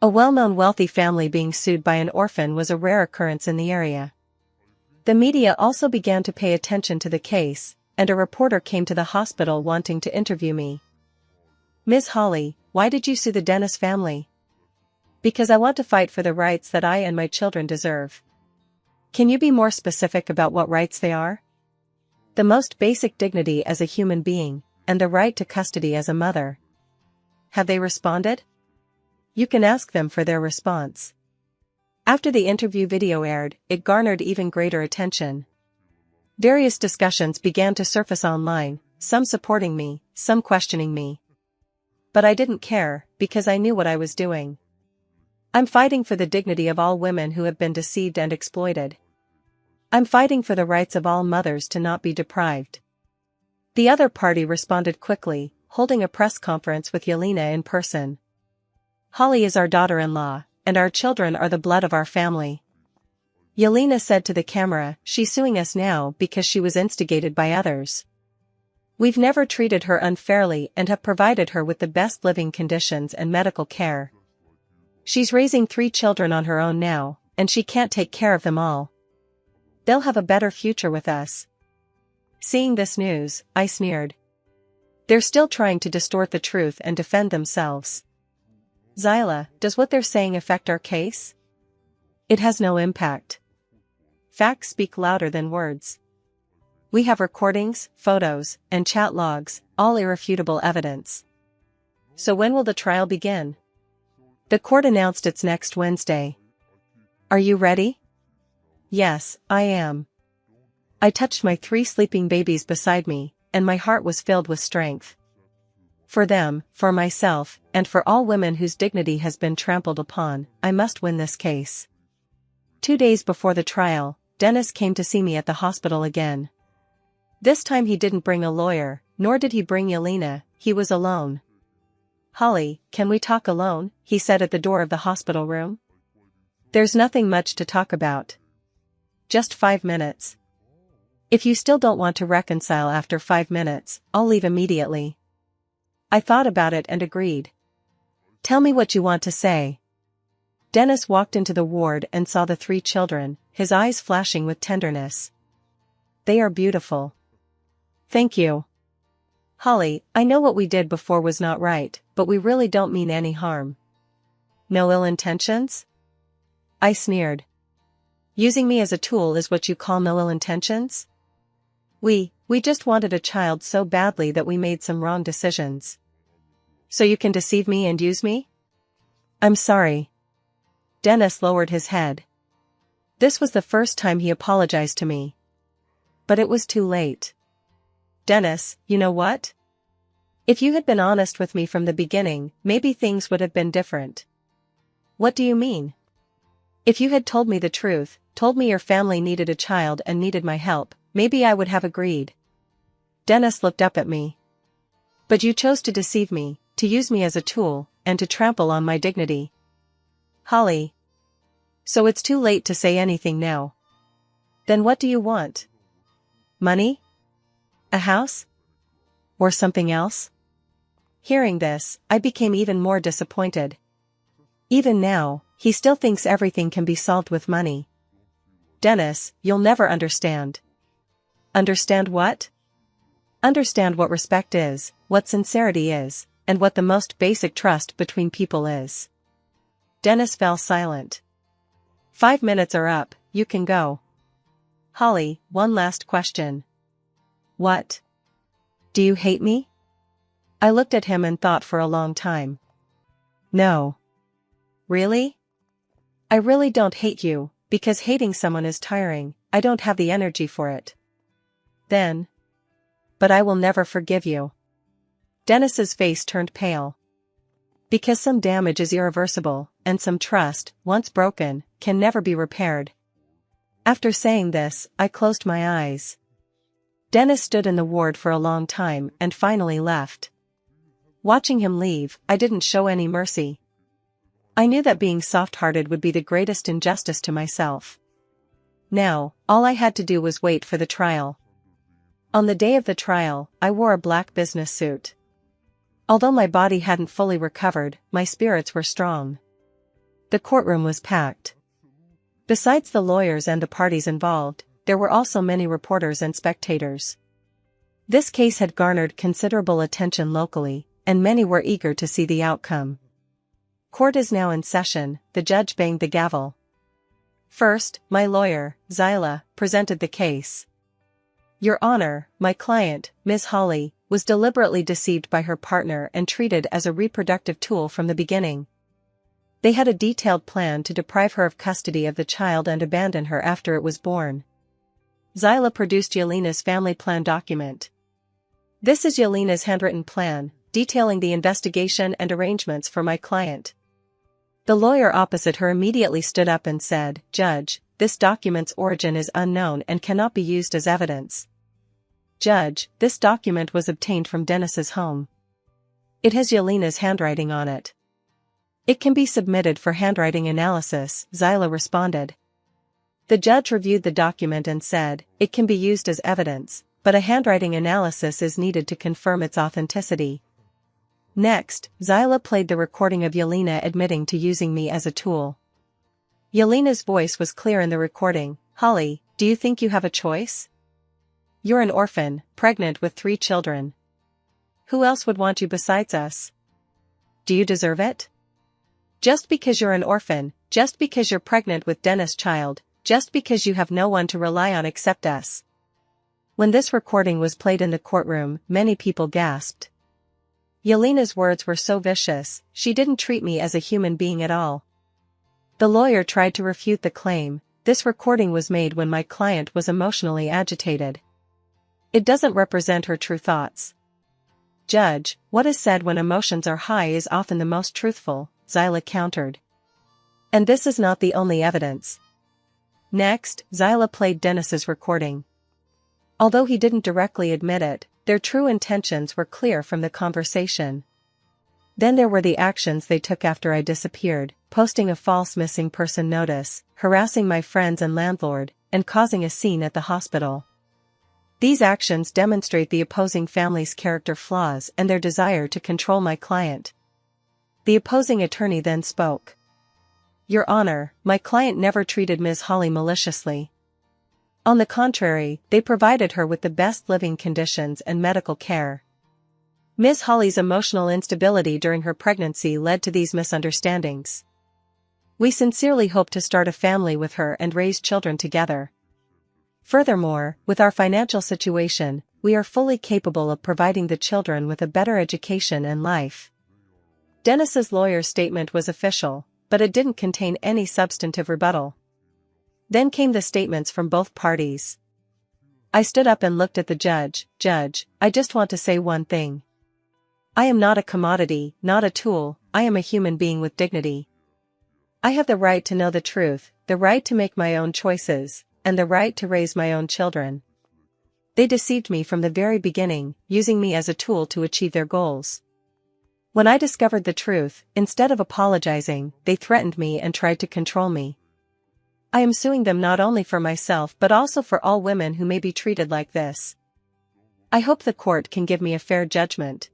A well-known wealthy family being sued by an orphan was a rare occurrence in the area. The media also began to pay attention to the case, and a reporter came to the hospital wanting to interview me. "Ms. Holly, why did you sue the Dennis family?" "Because I want to fight for the rights that I and my children deserve." "Can you be more specific about what rights they are?" "The most basic dignity as a human being, and the right to custody as a mother." "Have they responded?" "You can ask them for their response." After the interview video aired, it garnered even greater attention. Various discussions began to surface online, some supporting me, some questioning me. But I didn't care, because I knew what I was doing. I'm fighting for the dignity of all women who have been deceived and exploited. I'm fighting for the rights of all mothers to not be deprived. The other party responded quickly, holding a press conference with Yelena in person. "Holly is our daughter-in-law, and our children are the blood of our family." Yelena said to the camera, "She's suing us now because she was instigated by others. We've never treated her unfairly and have provided her with the best living conditions and medical care. She's raising 3 children on her own now, and she can't take care of them all. They'll have a better future with us." Seeing this news, I sneered. They're still trying to distort the truth and defend themselves. "Zyla, does what they're saying affect our case?" "It has no impact. Facts speak louder than words. We have recordings, photos, and chat logs, all irrefutable evidence. So when will the trial begin? The court announced it's next Wednesday. Are you ready? Yes, I am. I touched my 3 sleeping babies beside me, and my heart was filled with strength. For them, for myself, and for all women whose dignity has been trampled upon, I must win this case. 2 days before the trial, Dennis came to see me at the hospital again. This time he didn't bring a lawyer, nor did he bring Yelena, he was alone. "Holly, can we talk alone?" he said at the door of the hospital room. "There's nothing much to talk about. Just 5 minutes. If you still don't want to reconcile after 5 minutes, I'll leave immediately." I thought about it and agreed. "Tell me what you want to say." Dennis walked into the ward and saw the 3 children, his eyes flashing with tenderness. "They are beautiful." "Thank you. Holly, I know what we did before was not right, but we really don't mean any harm." "No ill intentions?" I sneered. "Using me as a tool is what you call no ill intentions? We just wanted a child so badly that we made some wrong decisions. So you can deceive me and use me?" "I'm sorry." Dennis lowered his head. This was the first time he apologized to me. But it was too late. "Dennis, you know what? If you had been honest with me from the beginning, maybe things would have been different." "What do you mean?" "If you had told me the truth, told me your family needed a child and needed my help, maybe I would have agreed." Dennis looked up at me. "But you chose to deceive me, to use me as a tool, and to trample on my dignity." "Holly. So it's too late to say anything now. Then what do you want? Money? A house? Or something else?" Hearing this, I became even more disappointed. Even now, he still thinks everything can be solved with money. "Dennis, you'll never understand." "Understand what?" "Understand what respect is, what sincerity is, and what the most basic trust between people is." Dennis fell silent. 5 minutes are up, you can go." "Holly, one last question." "What? Do you hate me?" I looked at him and thought for a long time. "No." "Really?" "I really don't hate you, because hating someone is tiring, I don't have the energy for it." "Then. But I will never forgive you." Dennis's face turned pale. Because some damage is irreversible, and some trust, once broken, can never be repaired. After saying this, I closed my eyes. Dennis stood in the ward for a long time and finally left. Watching him leave, I didn't show any mercy. I knew that being soft-hearted would be the greatest injustice to myself. Now, all I had to do was wait for the trial. On the day of the trial, I wore a black business suit. Although my body hadn't fully recovered, my spirits were strong. The courtroom was packed. Besides the lawyers and the parties involved, there were also many reporters and spectators. This case had garnered considerable attention locally, and many were eager to see the outcome. "Court is now in session," the judge banged the gavel. First, my lawyer, Zyla, presented the case. "Your Honor, my client, Ms. Holly, was deliberately deceived by her partner and treated as a reproductive tool from the beginning. They had a detailed plan to deprive her of custody of the child and abandon her after it was born." Zyla produced Yelena's family plan document. "This is Yelena's handwritten plan, detailing the investigation and arrangements for my client." The lawyer opposite her immediately stood up and said, "Judge, this document's origin is unknown and cannot be used as evidence." "Judge, this document was obtained from Dennis's home. It has Yelena's handwriting on it." "It can be submitted for handwriting analysis," Zyla responded. The judge reviewed the document and said, "It can be used as evidence, but a handwriting analysis is needed to confirm its authenticity." Next, Zyla played the recording of Yelena admitting to using me as a tool. Yelena's voice was clear in the recording. "Holly, do you think you have a choice? You're an orphan, pregnant with 3 children. Who else would want you besides us? Do you deserve it? Just because you're an orphan, just because you're pregnant with Dennis' child, just because you have no one to rely on except us. When this recording was played in the courtroom, many people gasped. Yelena's words were so vicious, she didn't treat me as a human being at all. The lawyer tried to refute the claim. This recording was made when my client was emotionally agitated. It doesn't represent her true thoughts. Judge, what is said when emotions are high is often the most truthful, Zyla countered. And this is not the only evidence. Next, Zyla played Dennis's recording. Although he didn't directly admit it, their true intentions were clear from the conversation. Then there were the actions they took after I disappeared, posting a false missing person notice, harassing my friends and landlord, and causing a scene at the hospital. These actions demonstrate the opposing family's character flaws and their desire to control my client. The opposing attorney then spoke. Your Honor, my client never treated Ms. Holly maliciously. On the contrary, they provided her with the best living conditions and medical care. Ms. Holly's emotional instability during her pregnancy led to these misunderstandings. We sincerely hope to start a family with her and raise children together. Furthermore, with our financial situation, we are fully capable of providing the children with a better education and life. Dennis's lawyer's statement was official, but it didn't contain any substantive rebuttal. Then came the statements from both parties. I stood up and looked at the judge. Judge, I just want to say one thing. I am not a commodity, not a tool, I am a human being with dignity. I have the right to know the truth, the right to make my own choices, and the right to raise my own children. They deceived me from the very beginning, using me as a tool to achieve their goals. When I discovered the truth, instead of apologizing, they threatened me and tried to control me. I am suing them not only for myself but also for all women who may be treated like this. I hope the court can give me a fair judgment.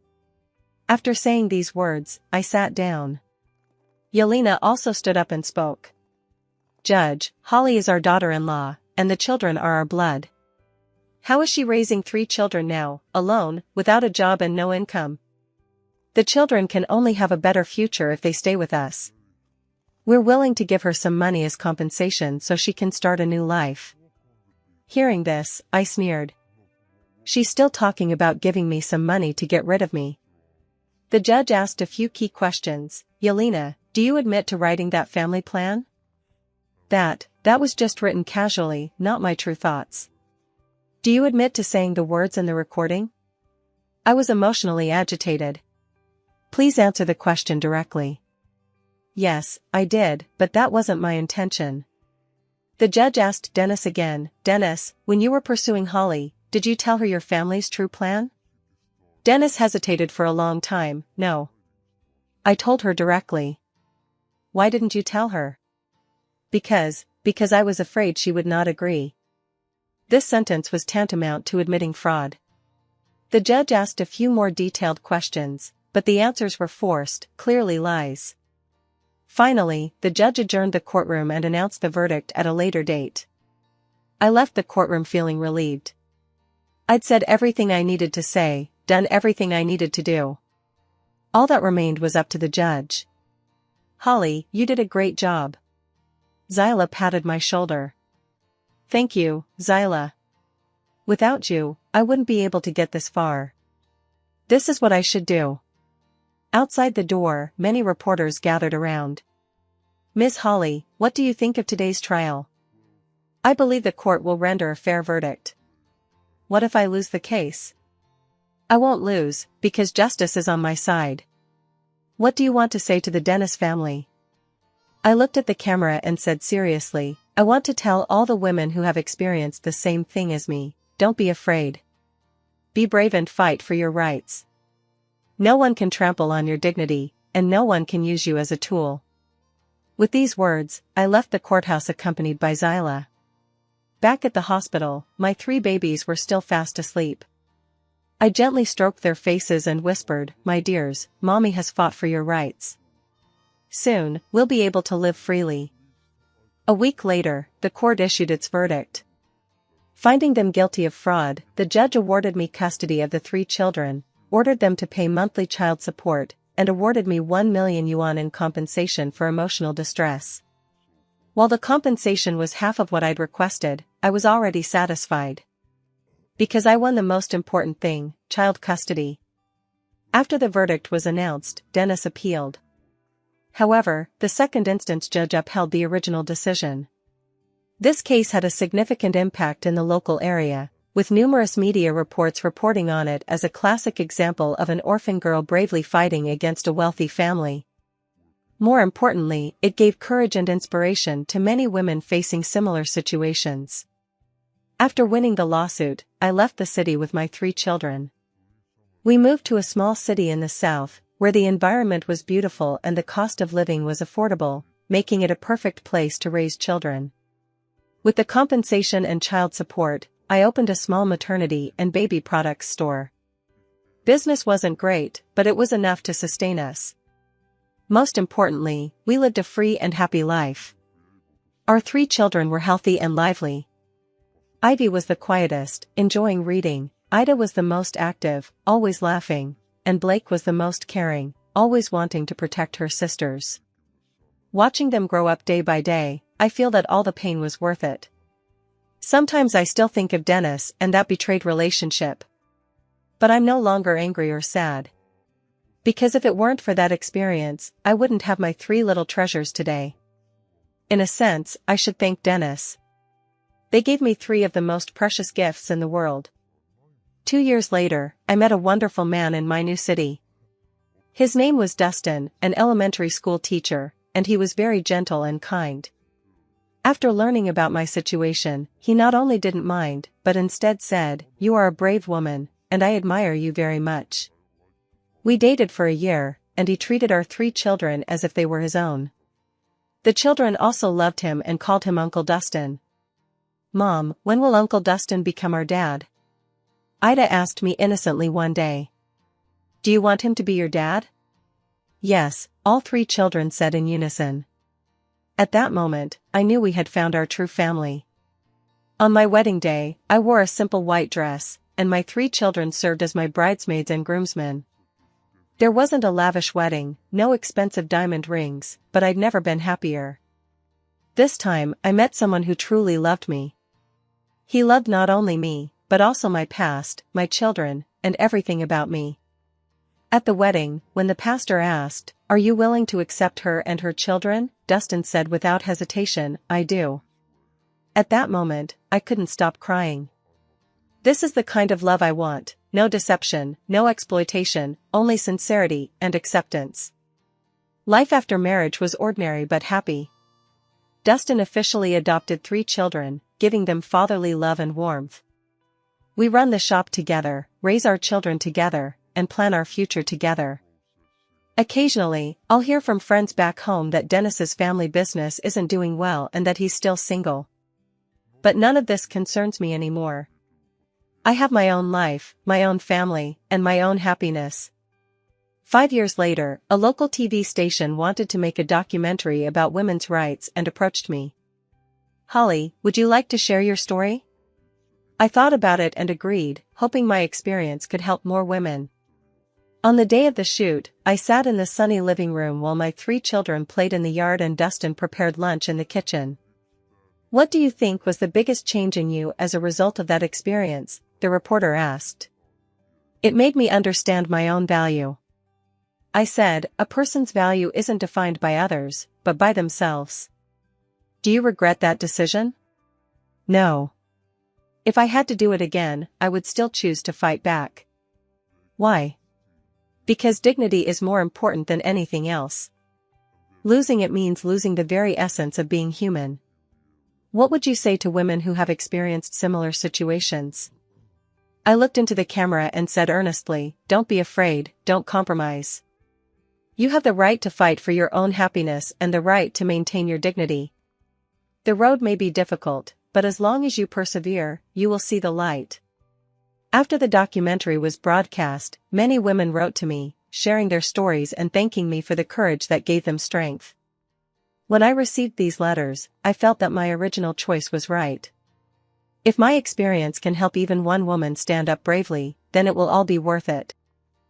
After saying these words, I sat down. Yelena also stood up and spoke. Judge, Holly is our daughter-in-law, and the children are our blood. How is she raising 3 children now, alone, without a job and no income? The children can only have a better future if they stay with us. We're willing to give her some money as compensation so she can start a new life. Hearing this, I sneered. She's still talking about giving me some money to get rid of me. The judge asked a few key questions. Yelena, do you admit to writing that family plan? That was just written casually, not my true thoughts. Do you admit to saying the words in the recording? I was emotionally agitated. Please answer the question directly. Yes, I did, but that wasn't my intention. The judge asked Dennis again. Dennis, when you were pursuing Holly, did you tell her your family's true plan? Dennis hesitated for a long time. No. I told her directly. Why didn't you tell her? Because I was afraid she would not agree. This sentence was tantamount to admitting fraud. The judge asked a few more detailed questions, but the answers were forced, clearly lies. Finally, the judge adjourned the courtroom and announced the verdict at a later date. I left the courtroom feeling relieved. I'd said everything I needed to say, done everything I needed to do. All that remained was up to the judge. Holly, you did a great job. Zyla patted my shoulder. Thank you, Zyla. Without you, I wouldn't be able to get this far. This is what I should do. Outside the door, many reporters gathered around. Miss Holly, what do you think of today's trial? I believe the court will render a fair verdict. What if I lose the case? I won't lose, because justice is on my side. What do you want to say to the Dennis family? I looked at the camera and said seriously, I want to tell all the women who have experienced the same thing as me, don't be afraid. Be brave and fight for your rights. No one can trample on your dignity, and no one can use you as a tool. With these words, I left the courthouse accompanied by Zyla. Back at the hospital, my 3 babies were still fast asleep. I gently stroked their faces and whispered, my dears, Mommy has fought for your rights. Soon, we'll be able to live freely. A week later, the court issued its verdict. Finding them guilty of fraud, the judge awarded me custody of the 3 children, ordered them to pay monthly child support, and awarded me 1 million yuan in compensation for emotional distress. While the compensation was half of what I'd requested, I was already satisfied. Because I won the most important thing, child custody. After the verdict was announced, Dennis appealed. However, the second instance judge upheld the original decision. This case had a significant impact in the local area, with numerous media reports reporting on it as a classic example of an orphan girl bravely fighting against a wealthy family. More importantly, it gave courage and inspiration to many women facing similar situations. After winning the lawsuit, I left the city with my 3 children. We moved to a small city in the south, where the environment was beautiful and the cost of living was affordable, making it a perfect place to raise children. With the compensation and child support, I opened a small maternity and baby products store. Business wasn't great, but it was enough to sustain us. Most importantly, we lived a free and happy life. Our 3 children were healthy and lively. Ivy was the quietest, enjoying reading, Ida was the most active, always laughing, and Blake was the most caring, always wanting to protect her sisters. Watching them grow up day by day, I feel that all the pain was worth it. Sometimes I still think of Dennis and that betrayed relationship. But I'm no longer angry or sad. Because if it weren't for that experience, I wouldn't have my 3 little treasures today. In a sense, I should thank Dennis. They gave me 3 of the most precious gifts in the world. 2 years later, I met a wonderful man in my new city. His name was Dustin, an elementary school teacher, and he was very gentle and kind. After learning about my situation, he not only didn't mind, but instead said, "You are a brave woman, and I admire you very much." We dated for a year, and he treated our 3 children as if they were his own. The children also loved him and called him Uncle Dustin. "Mom, when will Uncle Dustin become our dad?" Ida asked me innocently one day. "Do you want him to be your dad?" "Yes," all 3 children said in unison. At that moment, I knew we had found our true family. On my wedding day, I wore a simple white dress, and my 3 children served as my bridesmaids and groomsmen. There wasn't a lavish wedding, no expensive diamond rings, but I'd never been happier. This time, I met someone who truly loved me. He loved not only me, but also my past, my children, and everything about me. At the wedding, when the pastor asked, "Are you willing to accept her and her children?" Dustin said without hesitation, "I do." At that moment, I couldn't stop crying. This is the kind of love I want, no deception, no exploitation, only sincerity and acceptance. Life after marriage was ordinary but happy. Dustin officially adopted 3 children, giving them fatherly love and warmth. We run the shop together, raise our children together, and plan our future together. Occasionally, I'll hear from friends back home that Dennis's family business isn't doing well and that he's still single. But none of this concerns me anymore. I have my own life, my own family, and my own happiness. 5 years later, a local TV station wanted to make a documentary about women's rights and approached me. "Holly, would you like to share your story?" I thought about it and agreed, hoping my experience could help more women. On the day of the shoot, I sat in the sunny living room while my 3 children played in the yard and Dustin prepared lunch in the kitchen. "What do you think was the biggest change in you as a result of that experience?" the reporter asked. "It made me understand my own value." I said, "A person's value isn't defined by others, but by themselves." "Do you regret that decision?" "No. If I had to do it again, I would still choose to fight back." "Why?" "Because dignity is more important than anything else. Losing it means losing the very essence of being human." What would you say to women who have experienced similar situations? I looked into the camera and said earnestly, "Don't be afraid, don't compromise. You have the right to fight for your own happiness and the right to maintain your dignity. The road may be difficult, but as long as you persevere, you will see the light." After the documentary was broadcast, many women wrote to me, sharing their stories and thanking me for the courage that gave them strength. When I received these letters, I felt that my original choice was right. If my experience can help even one woman stand up bravely, then it will all be worth it.